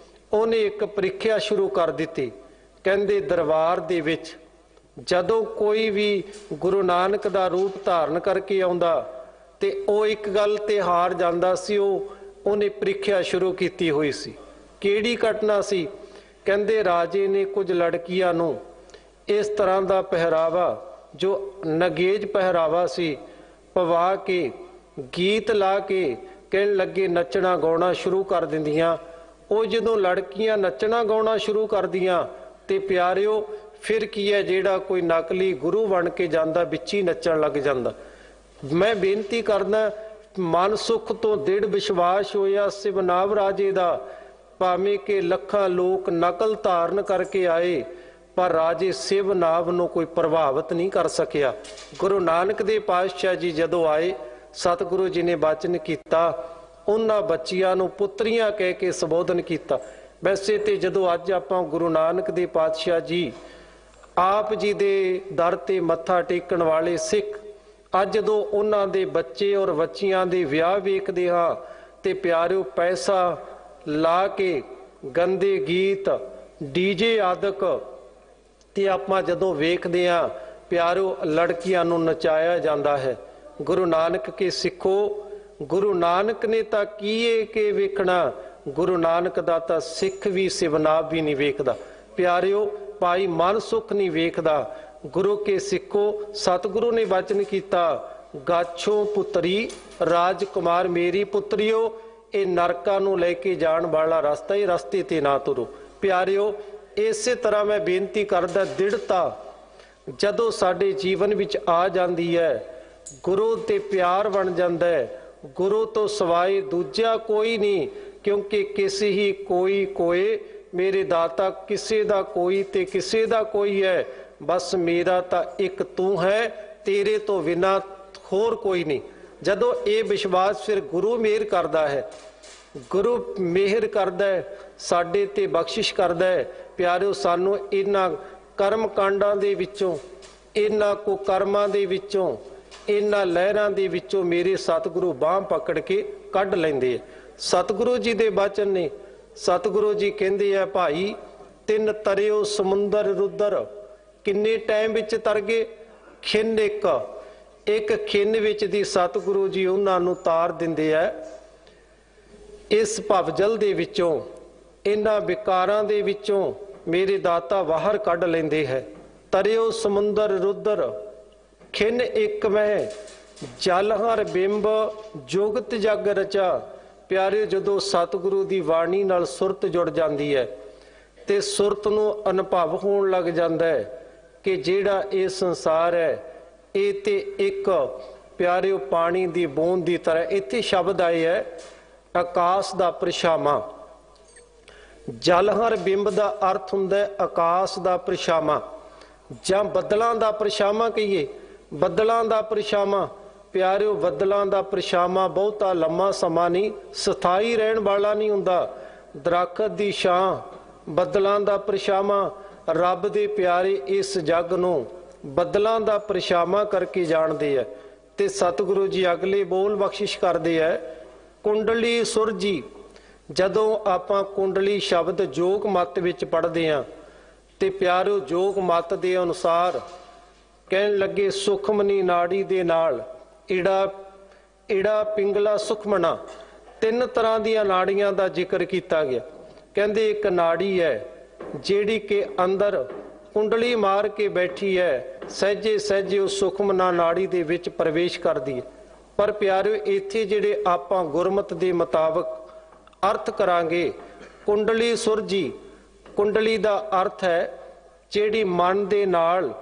ਉਹਨੇ ਇੱਕ ਪ੍ਰੀਖਿਆ ਸ਼ੁਰੂ ਕਰ ਦਿੱਤੀ। ਕਹਿੰਦੇ, ਦਰਬਾਰ ਦੇ ਵਿੱਚ ਜਦੋਂ ਕੋਈ ਵੀ ਗੁਰੂ ਨਾਨਕ ਦਾ ਰੂਪ ਧਾਰਨ ਕਰਕੇ ਆਉਂਦਾ ਤੇ ਉਹ ਇੱਕ ਗੱਲ ਤੇ ਹਾਰ ਜਾਂਦਾ ਸੀ। ਉਹਨੇ ਪ੍ਰੀਖਿਆ ਸ਼ੁਰੂ ਕੀਤੀ ਹੋਈ ਸੀ। ਕਿਹੜੀ ਘਟਨਾ ਸੀ? ਕਹਿੰਦੇ, ਰਾਜੇ ਨੇ ਕੁਝ ਲੜਕੀਆਂ ਨੂੰ ਇਸ ਤਰ੍ਹਾਂ ਦਾ ਪਹਿਰਾਵਾ, ਜੋ ਨਗੇਜ ਪਹਿਰਾਵਾ ਸੀ, ਪਵਾ ਕੇ ਗੀਤ ਲਾ ਕੇ ਕਹਿਣ ਲੱਗੇ, ਨੱਚਣਾ ਗਾਉਣਾ ਸ਼ੁਰੂ ਕਰ ਦਿੰਦੀਆਂ। ਉਹ ਜਦੋਂ ਲੜਕੀਆਂ ਨੱਚਣਾ ਗਾਉਣਾ ਸ਼ੁਰੂ ਕਰਦੀਆਂ ਤੇ ਪਿਆਰਿਓ, ਫਿਰ ਕੀ ਹੈ, ਜਿਹੜਾ ਕੋਈ ਨਕਲੀ ਗੁਰੂ ਬਣ ਕੇ ਜਾਂਦਾ, ਵਿੱਚ ਹੀ ਨੱਚਣ ਲੱਗ ਜਾਂਦਾ। ਮੈਂ ਬੇਨਤੀ ਕਰਦਾ, ਮਨਸੁਖ ਤੋਂ ਦ੍ਰਿੜ ਵਿਸ਼ਵਾਸ ਹੋਇਆ ਸਿਵਨਾਬ ਰਾਜੇ ਦਾ, ਭਾਵੇਂ ਕਿ ਲੱਖਾਂ ਲੋਕ ਨਕਲ ਧਾਰਨ ਕਰਕੇ ਆਏ, ਪਰ ਰਾਜੇ ਸਿਵਨਾਬ ਨੂੰ ਕੋਈ ਪ੍ਰਭਾਵਿਤ ਨਹੀਂ ਕਰ ਸਕਿਆ। ਗੁਰੂ ਨਾਨਕ ਦੇ ਪਾਤਸ਼ਾਹ ਜੀ ਜਦੋਂ ਆਏ, ਸਤਿਗੁਰੂ ਜੀ ਨੇ ਬਚਨ ਕੀਤਾ, ਉਹਨਾਂ ਬੱਚੀਆਂ ਨੂੰ ਪੁੱਤਰੀਆਂ ਕਹਿ ਕੇ ਸੰਬੋਧਨ ਕੀਤਾ। ਵੈਸੇ ਤੇ ਜਦੋਂ ਅੱਜ ਆਪਾਂ ਗੁਰੂ ਨਾਨਕ ਦੇ ਪਾਤਸ਼ਾਹ ਜੀ ਆਪ ਜੀ ਦੇ ਦਰ ਤੇ ਮੱਥਾ ਟੇਕਣ ਵਾਲੇ ਸਿੱਖ, ਅੱਜ ਜਦੋਂ ਉਹਨਾਂ ਦੇ ਬੱਚੇ ਔਰ ਬੱਚੀਆਂ ਦੇ ਵਿਆਹ ਵੇਖਦੇ ਹਾਂ ਤੇ ਪਿਆਰਿਓ ਪੈਸਾ ਲਾ ਕੇ ਗੰਦੇ ਗੀਤ ਡੀਜੇ ਆਦਿਕ ਤੇ ਆਪਾਂ ਜਦੋਂ ਵੇਖਦੇ ਹਾਂ ਪਿਆਰਿਓ ਲੜਕੀਆਂ ਨੂੰ ਨਚਾਇਆ ਜਾਂਦਾ ਹੈ। ਗੁਰੂ ਨਾਨਕ ਕੇ ਸਿੱਖੋ, ਗੁਰੂ ਨਾਨਕ ਨੇ ਤਾਂ ਕੀਏ ਕਿ ਵੇਖਣਾ, ਗੁਰੂ ਨਾਨਕ ਦਾ ਤਾਂ ਸਿੱਖ ਵੀ ਸਿਵਨਾਬ ਵੀ ਨਹੀਂ ਵੇਖਦਾ। ਪਿਆਰਿਓ ਭਾਈ ਮਨ ਸੁਖ ਨਹੀਂ ਵੇਖਦਾ। ਗੁਰੂ ਕੇ ਸਿੱਖੋ, ਸਤਿਗੁਰੂ ਨੇ ਵਚਨ ਕੀਤਾ, ਗਾਛੋ ਪੁੱਤਰੀ ਰਾਜਕੁਮਾਰ ਮੇਰੀ ਪੁੱਤਰੀਓ, ਇਹ ਨਰਕਾਂ ਨੂੰ ਲੈ ਕੇ ਜਾਣ ਵਾਲਾ ਰਸਤਾ ਹੀ, ਰਸਤੇ ਤੇ ਨਾ ਤੁਰੋ। ਪਿਆਰਿਓ ਇਸੇ ਤਰ੍ਹਾਂ ਮੈਂ ਬੇਨਤੀ ਕਰਦਾ, ਦ੍ਰਿੜਤਾ ਜਦੋਂ ਸਾਡੇ ਜੀਵਨ ਵਿੱਚ ਆ ਜਾਂਦੀ ਹੈ, ਗੁਰੂ ਤੇ ਪਿਆਰ ਬਣ ਜਾਂਦਾ ਹੈ। ਗੁਰੂ ਤੋਂ ਸਿਵਾਏ ਦੂਜਾ ਕੋਈ ਨਹੀਂ, ਕਿਉਂਕਿ ਕਿਸੇ ਹੀ ਕੋਈ ਕੋਏ, ਮੇਰੇ ਦਾਤਾ ਕਿਸੇ ਦਾ ਕੋਈ ਤੇ ਕਿਸੇ ਦਾ ਕੋਈ ਹੈ, ਬਸ ਮੇਰਾ ਤਾਂ ਇੱਕ ਤੂੰ ਹੈ, ਤੇਰੇ ਤੋਂ ਬਿਨਾਂ ਹੋਰ ਕੋਈ ਨਹੀਂ। ਜਦੋਂ ਇਹ ਵਿਸ਼ਵਾਸ ਫਿਰ ਗੁਰੂ ਮਿਹਰ ਕਰਦਾ ਹੈ, ਗੁਰੂ ਮਿਹਰ ਕਰਦਾ ਹੈ, ਸਾਡੇ ਤੇ ਬਖਸ਼ਿਸ਼ ਕਰਦਾ ਹੈ। ਪਿਆਰਿਓ ਸਾਨੂੰ ਇਹਨਾਂ ਕਰਮ ਕਾਂਡਾਂ ਦੇ ਵਿੱਚੋਂ, ਇਹਨਾਂ ਕੁਕਰਮਾਂ ਦੇ ਵਿੱਚੋਂ, ਇਹਨਾਂ ਲਹਿਰਾਂ ਦੇ ਵਿੱਚੋਂ ਮੇਰੇ ਸਤਿਗੁਰੂ ਬਾਂਹ ਪਕੜ ਕੇ ਕੱਢ ਲੈਂਦੇ ਆ। ਸਤਿਗੁਰੂ ਜੀ ਦੇ ਬਚਨ ਨੇ, ਸਤਿਗੁਰੂ ਜੀ ਕਹਿੰਦੇ ਆ, ਭਾਈ ਤਿੰਨ ਤਰਿਓ ਸਮੁੰਦਰ ਰੁਦਰ, ਕਿੰਨੇ ਟਾਈਮ ਵਿੱਚ ਤਰ ਗਏ? ਖਿੰਨ ਇੱਕ ਖਿੰਨ ਵਿੱਚ ਦੀ ਸਤਿਗੁਰੂ ਜੀ ਉਹਨਾਂ ਨੂੰ ਤਾਰ ਦਿੰਦੇ ਆ। ਇਸ ਭਵਜਲ ਦੇ ਵਿੱਚੋਂ, ਇਹਨਾਂ ਵਿਕਾਰਾਂ ਦੇ ਵਿੱਚੋਂ ਮੇਰੇ ਦਾਤਾ ਬਾਹਰ ਕੱਢ ਲੈਂਦੇ ਹੈ। ਤਰਿਓ ਸਮੁੰਦਰ ਰੁਦਰ ਖਿੰਨ ਇੱਕ ਮੈਂ, ਜਲ ਹਰ ਬਿੰਬ ਜੁਗਤ ਜਗ ਰਚਾ। ਪਿਆਰੇ ਜਦੋਂ ਸਤਿਗੁਰੂ ਦੀ ਬਾਣੀ ਨਾਲ ਸੁਰਤ ਜੁੜ ਜਾਂਦੀ ਹੈ ਤੇ ਸੁਰਤ ਨੂੰ ਅਨੁਭਵ ਹੋਣ ਲੱਗ ਜਾਂਦਾ ਹੈ ਕਿ ਜਿਹੜਾ ਇਹ ਸੰਸਾਰ ਹੈ ਇਹ ਤੇ ਇੱਕ ਪਿਆਰਿਓ ਪਾਣੀ ਦੀ ਬੂੰਦ ਦੀ ਤਰ੍ਹਾਂ। ਇੱਥੇ ਸ਼ਬਦ ਆਏ ਹੈ ਆਕਾਸ਼ ਦਾ ਪਰਛਾਵਾਂ। ਜਲ ਹਰ ਬਿੰਬ ਦਾ ਅਰਥ ਹੁੰਦਾ ਆਕਾਸ਼ ਦਾ ਪਰਛਾਵਾਂ, ਜਾਂ ਬੱਦਲਾਂ ਦਾ ਪਰਛਾਵਾਂ ਕਹੀਏ, ਬੱਦਲਾਂ ਦਾ ਪਰਛਾਵਾਂ। ਪਿਆਰਿਓ ਬੱਦਲਾਂ ਦਾ ਪਰਛਾਵਾਂ ਬਹੁਤਾ ਲੰਮਾ ਸਮਾਂ ਨਹੀਂ, ਸਥਾਈ ਰਹਿਣ ਵਾਲਾ ਨਹੀਂ ਹੁੰਦਾ। ਦਰਖਤ ਦੀ ਛਾਂ, ਬੱਦਲਾਂ ਦਾ ਪਰਛਾਵਾਂ। ਰੱਬ ਦੇ ਪਿਆਰੇ ਇਸ ਜੱਗ ਨੂੰ ਬੱਦਲਾਂ ਦਾ ਪਰਛਾਵਾਂ ਕਰਕੇ ਜਾਣਦੇ ਆ। ਤੇ ਸਤਿਗੁਰੂ ਜੀ ਅਗਲੇ ਬੋਲ ਬਖਸ਼ਿਸ਼ ਕਰਦੇ ਆ, ਕੁੰਡਲੀ ਸੁਰਜੀ। ਜਦੋਂ ਆਪਾਂ ਕੁੰਡਲੀ ਸ਼ਬਦ ਜੋਗ ਮਤ ਵਿੱਚ ਪੜ੍ਹਦੇ ਹਾਂ ਤੇ ਪਿਆਰਿਓ ਜੋਗ ਮਤ ਦੇ ਅਨੁਸਾਰ ਕਹਿਣ ਲੱਗੇ, ਸੁਖਮਨੀ ਨਾੜੀ ਦੇ ਨਾਲ ਈੜਾ ਪਿੰਗਲਾ ਸੁਖਮਣਾ, ਤਿੰਨ ਤਰ੍ਹਾਂ ਦੀਆਂ ਨਾੜੀਆਂ ਦਾ ਜ਼ਿਕਰ ਕੀਤਾ ਗਿਆ। ਕਹਿੰਦੇ ਇੱਕ ਨਾੜੀ ਹੈ ਜਿਹੜੀ ਕਿ ਅੰਦਰ ਕੁੰਡਲੀ ਮਾਰ ਕੇ ਬੈਠੀ ਹੈ, ਸਹਿਜੇ ਸਹਿਜੇ ਉਹ ਸੁਖਮਨਾ ਨਾੜੀ ਦੇ ਵਿੱਚ ਪ੍ਰਵੇਸ਼ ਕਰਦੀ ਹੈ। ਪਰ ਪਿਆਰਿਓ ਇੱਥੇ ਜਿਹੜੇ ਆਪਾਂ ਗੁਰਮਤ ਦੇ ਮੁਤਾਬਕ ਅਰਥ ਕਰਾਂਗੇ, ਕੁੰਡਲੀ ਸੁਰਜੀ, ਕੁੰਡਲੀ ਦਾ ਅਰਥ ਹੈ ਜਿਹੜੀ ਮਨ ਦੇ ਨਾਲ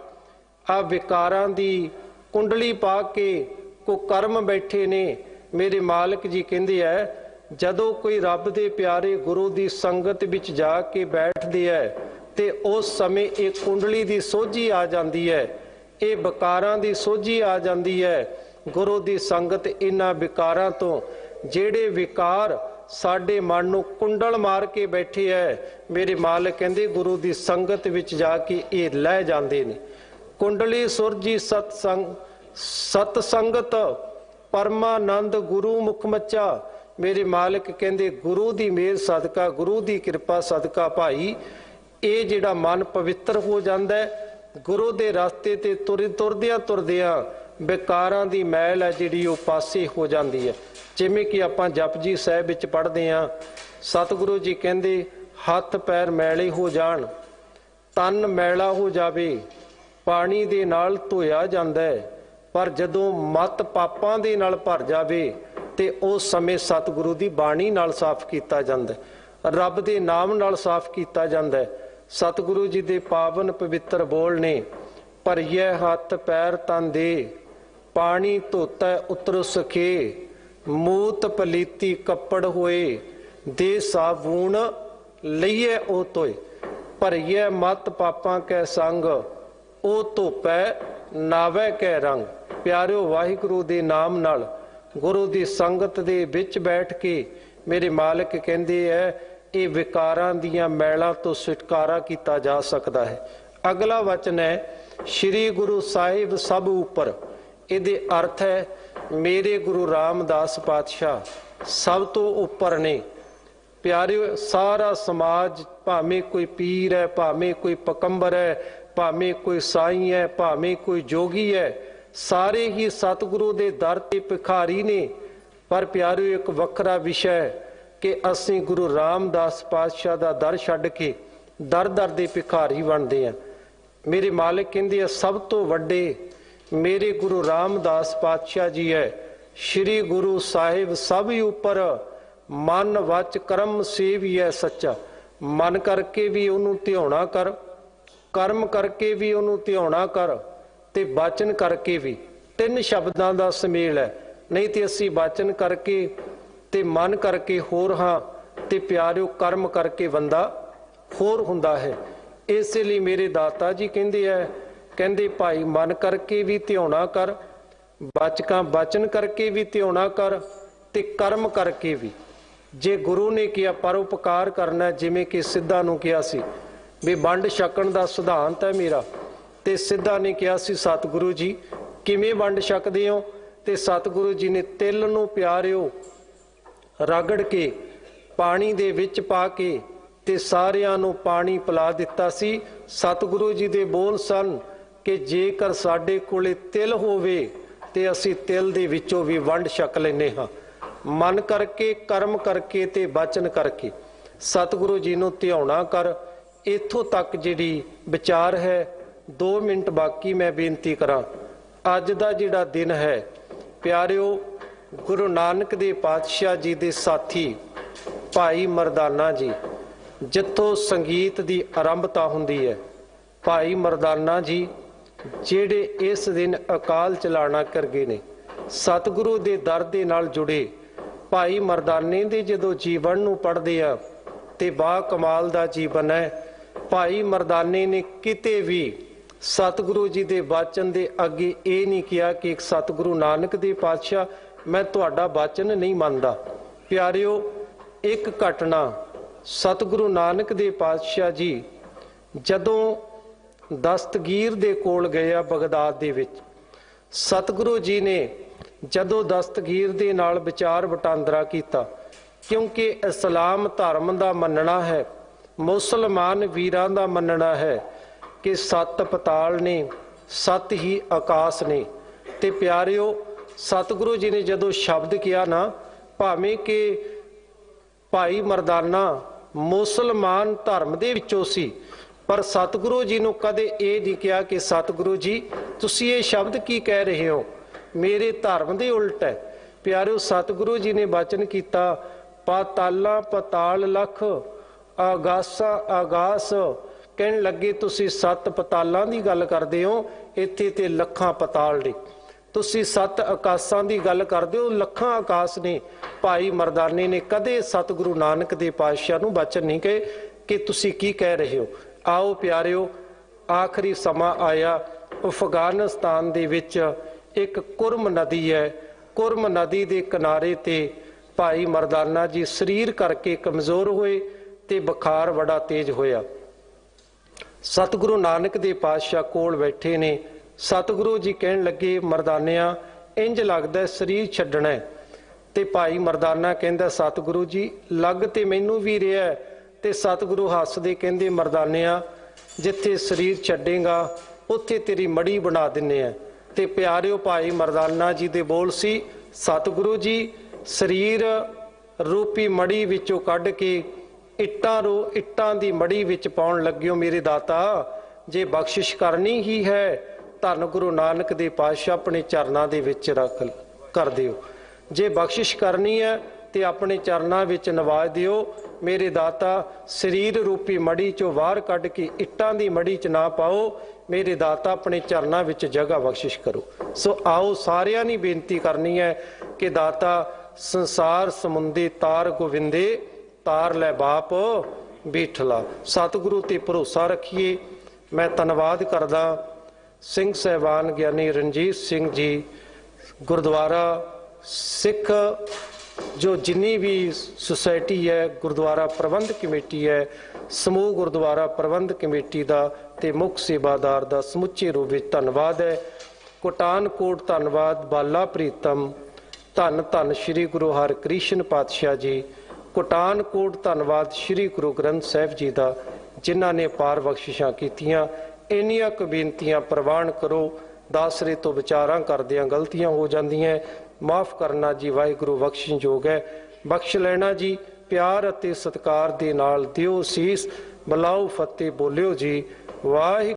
ਆ ਵਿਕਾਰਾਂ ਦੀ ਕੁੰਡਲੀ ਪਾ ਕੇ ਕੋ ਕਰਮ ਬੈਠੇ ਨੇ। ਮੇਰੇ ਮਾਲਕ ਜੀ ਕਹਿੰਦੇ ਹੈ, ਜਦੋਂ ਕੋਈ ਰੱਬ ਦੇ ਪਿਆਰੇ ਗੁਰੂ ਦੀ ਸੰਗਤ ਵਿੱਚ ਜਾ ਕੇ ਬੈਠਦੇ ਹੈ ਤੇ ਉਸ ਸਮੇਂ ਇਹ ਕੁੰਡਲੀ ਦੀ ਸੋਝੀ ਆ ਜਾਂਦੀ ਹੈ, ਇਹ ਵਿਕਾਰਾਂ ਦੀ ਸੋਝੀ ਆ ਜਾਂਦੀ ਹੈ। ਗੁਰੂ ਦੀ ਸੰਗਤ ਇਹਨਾਂ ਵਿਕਾਰਾਂ ਤੋਂ, ਜਿਹੜੇ ਵਿਕਾਰ ਸਾਡੇ ਮਨ ਨੂੰ ਕੁੰਡਲ ਮਾਰ ਕੇ ਬੈਠੇ ਹੈ, ਮੇਰੇ ਮਾਲਕ ਕਹਿੰਦੇ ਗੁਰੂ ਦੀ ਸੰਗਤ ਵਿੱਚ ਜਾ ਕੇ ਇਹ ਲੈ ਜਾਂਦੇ ਨੇ। ਕੁੰਡਲੀ ਸੁਰਜੀ ਸਤ ਸੰਗਤ ਪਰਮਾਨੰਦ ਗੁਰੂ ਮੁਖ ਮੱਚਾ। ਮੇਰੇ ਮਾਲਕ ਕਹਿੰਦੇ ਗੁਰੂ ਦੀ ਮਿਹਰ ਸਦਕਾ, ਗੁਰੂ ਦੀ ਕਿਰਪਾ ਸਦਕਾ ਭਾਈ ਇਹ ਜਿਹੜਾ ਮਨ ਪਵਿੱਤਰ ਹੋ ਜਾਂਦਾ ਹੈ। ਗੁਰੂ ਦੇ ਰਸਤੇ ਤੇ ਤੁਰਦਿਆਂ ਤੁਰਦਿਆਂ ਵਿਕਾਰਾਂ ਦੀ ਮੈਲ ਹੈ ਜਿਹੜੀ ਉਹ ਪਾਸੇ ਹੋ ਜਾਂਦੀ ਹੈ। ਜਿਵੇਂ ਕਿ ਆਪਾਂ ਜਪਜੀ ਸਾਹਿਬ ਵਿੱਚ ਪੜ੍ਹਦੇ ਹਾਂ, ਸਤਿਗੁਰੂ ਜੀ ਕਹਿੰਦੇ ਹੱਥ ਪੈਰ ਮੈਲੇ ਹੋ ਜਾਣ, ਤਨ ਮੈਲਾ ਹੋ ਜਾਵੇ, ਪਾਣੀ ਦੇ ਨਾਲ ਧੋਇਆ ਜਾਂਦਾ ਹੈ, ਪਰ ਜਦੋਂ ਮਤ ਪਾਪਾਂ ਦੇ ਨਾਲ ਭਰ ਜਾਵੇ ਤੇ ਉਸ ਸਮੇਂ ਸਤਿਗੁਰੂ ਦੀ ਬਾਣੀ ਨਾਲ ਸਾਫ਼ ਕੀਤਾ ਜਾਂਦਾ ਹੈ, ਰੱਬ ਦੇ ਨਾਮ ਨਾਲ ਸਾਫ਼ ਕੀਤਾ ਜਾਂਦਾ ਹੈ। ਸਤਿਗੁਰੂ ਜੀ ਦੇ ਪਾਵਨ ਪਵਿੱਤਰ ਬੋਲ ਨੇ, ਭਰੀਏ ਹੱਥ ਪੈਰ ਤਨ ਦੇ, ਪਾਣੀ ਧੋਤਾ ਉਤਰ ਸਖੇ, ਮੂਤ ਪਲੀਤੀ ਕੱਪੜ ਹੋਏ, ਦੇ ਸਾਬੂਨ ਲਈਏ ਉਹ ਧੋਏ। ਭਰੀਏ ਮਤ ਪਾਪਾਂ ਕੈ ਸੰਗ, ਉਹ ਧੋਪੈ ਨਾਵੇ ਕੈ ਰੰਗ। ਪਿਆਰਿਓ ਵਾਹਿਗੁਰੂ ਦੇ ਨਾਮ ਨਾਲ ਗੁਰੂ ਦੀ ਸੰਗਤ ਦੇ ਵਿੱਚ ਬੈਠ ਕੇ ਮੇਰੇ ਮਾਲਕ ਕਹਿੰਦੇ ਹੈ ਇਹ ਵਿਕਾਰਾਂ ਦੀਆਂ ਮੈਲਾਂ ਤੋਂ ਛੁਟਕਾਰਾ ਕੀਤਾ ਜਾ ਸਕਦਾ ਹੈ। ਅਗਲਾ ਵਚਨ ਹੈ, ਸ਼੍ਰੀ ਗੁਰੂ ਸਾਹਿਬ ਸਭ ਉੱਪਰ। ਇਹਦੇ ਅਰਥ ਹੈ ਮੇਰੇ ਗੁਰੂ ਰਾਮਦਾਸ ਪਾਤਸ਼ਾਹ ਸਭ ਤੋਂ ਉੱਪਰ ਨੇ। ਪਿਆਰਿਓ, ਸਾਰਾ ਸਮਾਜ, ਭਾਵੇਂ ਕੋਈ ਪੀਰ ਹੈ, ਭਾਵੇਂ ਕੋਈ ਪਕੰਬਰ ਹੈ, ਭਾਵੇਂ ਕੋਈ ਸਾਈਂ ਹੈ, ਭਾਵੇਂ ਕੋਈ ਜੋਗੀ ਹੈ, ਸਾਰੇ ਹੀ ਸਤਿਗੁਰੂ ਦੇ ਦਰ ਤੇ ਭਿਖਾਰੀ ਨੇ। ਪਰ ਪਿਆਰਿਓ, ਇੱਕ ਵੱਖਰਾ ਵਿਸ਼ਾ ਹੈ ਕਿ ਅਸੀਂ ਗੁਰੂ ਰਾਮਦਾਸ ਪਾਤਸ਼ਾਹ ਦਾ ਦਰ ਛੱਡ ਕੇ ਦਰ ਦਰ ਦੇ ਭਿਖਾਰੀ ਬਣਦੇ ਹਾਂ। ਮੇਰੇ ਮਾਲਕ ਕਹਿੰਦੇ ਆ ਸਭ ਤੋਂ ਵੱਡੇ ਮੇਰੇ ਗੁਰੂ ਰਾਮਦਾਸ ਪਾਤਸ਼ਾਹ ਜੀ ਹੈ। ਸ਼੍ਰੀ ਗੁਰੂ ਸਾਹਿਬ ਸਭ ਉੱਪਰ ਮਨ ਵਚ ਕਰਮ ਸੇਵੀਐ ਸੱਚਾ। ਮਨ ਕਰਕੇ ਵੀ ਉਹਨੂੰ ਧਿਆਉਣਾ ਕਰ, ਕਰਮ ਕਰਕੇ ਵੀ ਉਹਨੂੰ ਧਿਆਉਣਾ ਕਰ, ਤੇ ਬਾਚਨ ਕਰਕੇ ਵੀ। ਤਿੰਨ ਸ਼ਬਦਾਂ ਦਾ ਸੁਮੇਲ ਹੈ। ਨਹੀਂ ਤੇ ਅਸੀਂ ਬਾਚਨ ਕਰਕੇ ਤੇ ਮਨ ਕਰਕੇ ਹੋਰ ਹਾਂ, ਤੇ ਪਿਆਰਿਓ ਕਰਮ ਕਰਕੇ ਬੰਦਾ ਹੋਰ ਹੁੰਦਾ ਹੈ। ਇਸੇ ਲਈ ਮੇਰੇ ਦਾਤਾ ਜੀ ਕਹਿੰਦੇ ਭਾਈ ਮਨ ਕਰਕੇ ਵੀ ਧਿਆਉਣਾ ਕਰ, ਬਾਚਨ ਕਰਕੇ ਵੀ ਧਿਆਉਣਾ ਕਰ, ਤੇ ਕਰਮ ਕਰਕੇ ਵੀ। ਜੇ ਗੁਰੂ ਨੇ ਕਿਹਾ ਪਰਉਪਕਾਰ ਕਰਨਾ, ਜਿਵੇਂ ਕਿ ਸਿੱਧਾ ਨੂੰ ਕਿਹਾ ਸੀ ਵੀ ਵੰਡ ਛਕਣ ਦਾ ਸਿਧਾਂਤ ਹੈ ਮੇਰਾ, ਤੇ ਸਿੱਧਾ ਨੇ ਕਿਹਾ ਸੀ ਸਤਿਗੁਰੂ ਜੀ ਕਿਵੇਂ ਵੰਡ ਛਕਦੇ ਹੋ? ਤੇ ਸਤਿਗੁਰੂ ਜੀ ਨੇ ਤਿਲ ਨੂੰ ਪਿਆਰਿਓ ਰਗੜ ਕੇ ਪਾਣੀ ਦੇ ਵਿੱਚ ਪਾ ਕੇ ਤੇ ਸਾਰਿਆਂ ਨੂੰ ਪਾਣੀ ਪਿਲਾ ਦਿੱਤਾ ਸੀ। ਸਤਿਗੁਰੂ ਜੀ ਦੇ ਬੋਲ ਸਨ ਕਿ ਜੇਕਰ ਸਾਡੇ ਕੋਲੇ ਤਿਲ ਹੋਵੇ ਤੇ ਅਸੀਂ ਤਿਲ ਦੇ ਵਿੱਚੋਂ ਵੀ ਵੰਡ ਛਕ ਲੈਨੇ ਹਾਂ। ਮਨ ਕਰਕੇ, ਕਰਮ ਕਰਕੇ ਤੇ ਬਚਨ ਕਰਕੇ ਸਤਿਗੁਰੂ ਜੀ ਨੂੰ ਧਿਆਉਣਾ ਕਰ। ਇੱਥੋਂ ਤੱਕ ਜਿਹੜੀ ਵਿਚਾਰ ਹੈ। 2 ਮਿੰਟ ਬਾਕੀ ਮੈਂ ਬੇਨਤੀ ਕਰਾਂ। ਅੱਜ ਦਾ ਜਿਹੜਾ ਦਿਨ ਹੈ ਪਿਆਰਿਓ, ਗੁਰੂ ਨਾਨਕ ਦੇ ਪਾਤਸ਼ਾਹ ਜੀ ਦੇ ਸਾਥੀ ਭਾਈ ਮਰਦਾਨਾ ਜੀ, ਜਿੱਥੋਂ ਸੰਗੀਤ ਦੀ ਆਰੰਭਤਾ ਹੁੰਦੀ ਹੈ, ਭਾਈ ਮਰਦਾਨਾ ਜੀ ਜਿਹੜੇ ਇਸ ਦਿਨ ਅਕਾਲ ਚਲਾਣਾ ਕਰ ਗਏ ਨੇ, ਸਤਿਗੁਰੂ ਦੇ ਦਰ ਦੇ ਨਾਲ ਜੁੜੇ ਭਾਈ ਮਰਦਾਨੇ ਦੇ ਜਦੋਂ ਜੀਵਨ ਨੂੰ ਪੜ੍ਹਦੇ ਆ ਤੇ ਬਾ ਕਮਾਲ ਦਾ ਜੀਵਨ ਹੈ। ਭਾਈ ਮਰਦਾਨੇ ਨੇ ਕਿਤੇ ਵੀ ਸਤਿਗੁਰੂ ਜੀ ਦੇ ਬਾਚਨ ਦੇ ਅੱਗੇ ਇਹ ਨਹੀਂ ਕਿਹਾ ਕਿ ਇੱਕ ਸਤਿਗੁਰੂ ਨਾਨਕ ਦੇ ਪਾਤਸ਼ਾਹ ਮੈਂ ਤੁਹਾਡਾ ਬਾਚਨ ਨਹੀਂ ਮੰਨਦਾ। ਪਿਆਰਿਓ, ਇੱਕ ਘਟਨਾ ਸਤਿਗੁਰੂ ਨਾਨਕ ਦੇ ਪਾਤਸ਼ਾਹ ਜੀ ਜਦੋਂ ਦਸਤਗੀਰ ਦੇ ਕੋਲ ਗਏ ਆ ਬਗਦਾਦ ਦੇ ਵਿੱਚ, ਸਤਿਗੁਰੂ ਜੀ ਨੇ ਜਦੋਂ ਦਸਤਗੀਰ ਦੇ ਨਾਲ ਵਿਚਾਰ ਵਟਾਂਦਰਾ ਕੀਤਾ, ਕਿਉਂਕਿ ਇਸਲਾਮ ਧਰਮ ਦਾ ਮੰਨਣਾ ਹੈ, ਮੁਸਲਮਾਨ ਵੀਰਾਂ ਦਾ ਮੰਨਣਾ ਹੈ ਕਿ 7 ਪਤਾਲ ਨੇ, 7 ਹੀ ਆਕਾਸ਼ ਨੇ। ਤੇ ਪਿਆਰਿਓ, ਸਤਿਗੁਰੂ ਜੀ ਨੇ ਜਦੋਂ ਸ਼ਬਦ ਕਿਹਾ ਨਾ, ਭਾਵੇਂ ਕਿ ਭਾਈ ਮਰਦਾਨਾ ਮੁਸਲਮਾਨ ਧਰਮ ਦੇ ਵਿੱਚੋਂ ਸੀ, ਪਰ ਸਤਿਗੁਰੂ ਜੀ ਨੂੰ ਕਦੇ ਇਹ ਨਹੀਂ ਕਿਹਾ ਕਿ ਸਤਿਗੁਰੂ ਜੀ ਤੁਸੀਂ ਇਹ ਸ਼ਬਦ ਕੀ ਕਹਿ ਰਹੇ ਹੋ, ਮੇਰੇ ਧਰਮ ਦੇ ਉਲਟ ਹੈ। ਪਿਆਰਿਓ, ਸਤਿਗੁਰੂ ਜੀ ਨੇ ਬਚਨ ਕੀਤਾ, ਪਾਤਾਲਾਂ ਪਤਾਲ ਲੱਖ, ਆਗਾਸਾਂ ਆਗਾਸ। ਕਹਿਣ ਲੱਗੇ ਤੁਸੀਂ 7 ਪਤਾਲਾਂ ਦੀ ਗੱਲ ਕਰਦੇ ਹੋ, ਇੱਥੇ ਤੇ ਲੱਖਾਂ ਪਤਾਲ ਨੇ। ਤੁਸੀਂ 7 ਆਕਾਸ਼ਾਂ ਦੀ ਗੱਲ ਕਰਦੇ ਹੋ, ਲੱਖਾਂ ਆਕਾਸ਼ ਨੇ। ਭਾਈ ਮਰਦਾਨੇ ਨੇ ਕਦੇ ਸਤਿਗੁਰੂ ਨਾਨਕ ਦੇ ਪਾਤਸ਼ਾਹ ਨੂੰ ਬਚਨ ਨਹੀਂ ਕਹੇ ਕਿ ਤੁਸੀਂ ਕੀ ਕਹਿ ਰਹੇ ਹੋ। ਆਓ ਪਿਆਰਿਓ, ਆਖਰੀ ਸਮਾਂ ਆਇਆ। ਅਫਗਾਨਿਸਤਾਨ ਦੇ ਵਿੱਚ ਇੱਕ ਕੁਰਮ ਨਦੀ ਹੈ। ਕੁਰਮ ਨਦੀ ਦੇ ਕਿਨਾਰੇ ਤੇ ਭਾਈ ਮਰਦਾਨਾ ਜੀ ਸਰੀਰ ਕਰਕੇ ਕਮਜ਼ੋਰ ਹੋਏ ਤੇ ਬੁਖਾਰ ਬੜਾ ਤੇਜ਼ ਹੋਇਆ। ਸਤਿਗੁਰੂ ਨਾਨਕ ਦੇ ਪਾਤਸ਼ਾਹ ਕੋਲ ਬੈਠੇ ਨੇ। ਸਤਿਗੁਰੂ ਜੀ ਕਹਿਣ ਲੱਗੇ, ਮਰਦਾਨਿਆਂ ਇੰਜ ਲੱਗਦਾ ਸਰੀਰ ਛੱਡਣਾ ਹੈ। ਤੇ ਭਾਈ ਮਰਦਾਨਾ ਕਹਿੰਦਾ, ਸਤਿਗੁਰੂ ਜੀ ਲੱਗ ਤੇ ਮੈਨੂੰ ਵੀ ਰਿਹਾ। ਤੇ ਸਤਿਗੁਰੂ ਹੱਸਦੇ ਕਹਿੰਦੇ, ਮਰਦਾਨਿਆਂ ਜਿੱਥੇ ਸਰੀਰ ਛੱਡੇਗਾ ਉੱਥੇ ਤੇਰੀ ਮੜੀ ਬਣਾ ਦਿੰਨੇ ਆ। ਤੇ ਪਿਆਰਿਓ, ਭਾਈ ਮਰਦਾਨਾ ਜੀ ਦੇ ਬੋਲ ਸੀ, ਸਤਿਗੁਰੂ ਜੀ ਸਰੀਰ ਰੂਪੀ ਮੜੀ ਵਿੱਚੋਂ ਕੱਢ ਕੇ ਇੱਟਾਂ ਦੀ ਮੜੀ ਵਿੱਚ ਪਾਉਣ ਲੱਗਿਓ। ਮੇਰੇ ਦਾਤਾ, ਜੇ ਬਖਸ਼ਿਸ਼ ਕਰਨੀ ਹੀ ਹੈ ਧੰਨ ਗੁਰੂ ਨਾਨਕ ਦੇ ਪਾਤਸ਼ਾਹ ਆਪਣੇ ਚਰਨਾਂ ਦੇ ਵਿੱਚ ਰੱਖ ਕਰ ਦਿਓ। ਜੇ ਬਖਸ਼ਿਸ਼ ਕਰਨੀ ਹੈ ਤੇ ਆਪਣੇ ਚਰਨਾਂ ਵਿੱਚ ਨਵਾਜ ਦਿਓ। ਮੇਰੇ ਦਾਤਾ, ਸਰੀਰ ਰੂਪੀ ਮੜੀ ਚੋਂ ਬਾਹਰ ਕੱਢ ਕੇ ਇੱਟਾਂ ਦੀ ਮੜੀ 'ਚ ਨਾ ਪਾਓ। ਮੇਰੇ ਦਾਤਾ, ਆਪਣੇ ਚਰਨਾਂ ਵਿੱਚ ਜਗ੍ਹਾ ਬਖਸ਼ਿਸ਼ ਕਰੋ। ਸੋ ਆਓ ਸਾਰਿਆਂ ਨੇ ਬੇਨਤੀ ਕਰਨੀ ਹੈ ਕਿ ਦਾਤਾ ਸੰਸਾਰ ਸਮੁੰਦੇ ਤਾਰ ਗੋਵਿੰਦੇ, ਤਾਰ ਲੈ ਬਾਪ ਬੀਠਲਾ। ਸਤਿਗੁਰੂ ਤੇ ਭਰੋਸਾ ਰੱਖੀਏ। ਮੈਂ ਧੰਨਵਾਦ ਕਰਦਾ ਸਿੰਘ ਸਾਹਿਬਾਨ ਗਿਆਨੀ ਰਣਜੀਤ ਸਿੰਘ ਜੀ, ਗੁਰਦੁਆਰਾ ਸਿੱਖ ਜੋ ਜਿੰਨੀ ਵੀ ਸੁਸਾਇਟੀ ਹੈ, ਗੁਰਦੁਆਰਾ ਪ੍ਰਬੰਧ ਕਮੇਟੀ ਹੈ, ਸਮੂਹ ਗੁਰਦੁਆਰਾ ਪ੍ਰਬੰਧ ਕਮੇਟੀ ਦਾ ਤੇ ਮੁੱਖ ਸੇਵਾਦਾਰ ਦਾ ਸਮੁੱਚੇ ਰੂਪ ਵਿੱਚ ਧੰਨਵਾਦ ਹੈ। ਕੋਟਾਨ ਕੋਟ ਧੰਨਵਾਦ ਬਾਲਾ ਪ੍ਰੀਤਮ। ਧੰਨ ਧੰਨ ਸ੍ਰੀ ਗੁਰੂ ਹਰਿਕ੍ਰਿਸ਼ਨ ਪਾਤਸ਼ਾਹ ਜੀ। ਕੋਟਾਨ ਕੋਟ ਧੰਨਵਾਦ ਸ੍ਰੀ ਗੁਰੂ ਗ੍ਰੰਥ ਸਾਹਿਬ ਜੀ ਦਾ, ਜਿਨ੍ਹਾਂ ਨੇ ਪਾਰ ਬਖਸ਼ਿਸ਼ਾਂ ਕੀਤੀਆਂ। ਇੰਨੀਆਂ ਕੁ ਬੇਨਤੀਆਂ ਪ੍ਰਵਾਨ ਕਰੋ। ਦਾਸਰੇ ਤੋਂ ਵਿਚਾਰਾਂ ਕਰਦਿਆਂ ਗਲਤੀਆਂ ਹੋ ਜਾਂਦੀਆਂ, ਮਾਫ ਕਰਨਾ ਜੀ ਵਾਹਿਗੁਰੂ ਬਖਸ਼ਣਯੋਗ ਹੈ। ਬਖਸ਼ ਲੈਣਾ ਜੀ। ਪਿਆਰ ਅਤੇ ਸਤਿਕਾਰ ਦੇ ਨਾਲ ਦਿਓ ਸੀਸ, ਬੁਲਾਓ ਫਤਿਹ ਬੋਲਿਓ ਜੀ। ਵਾਹਿਗੁਰੂ।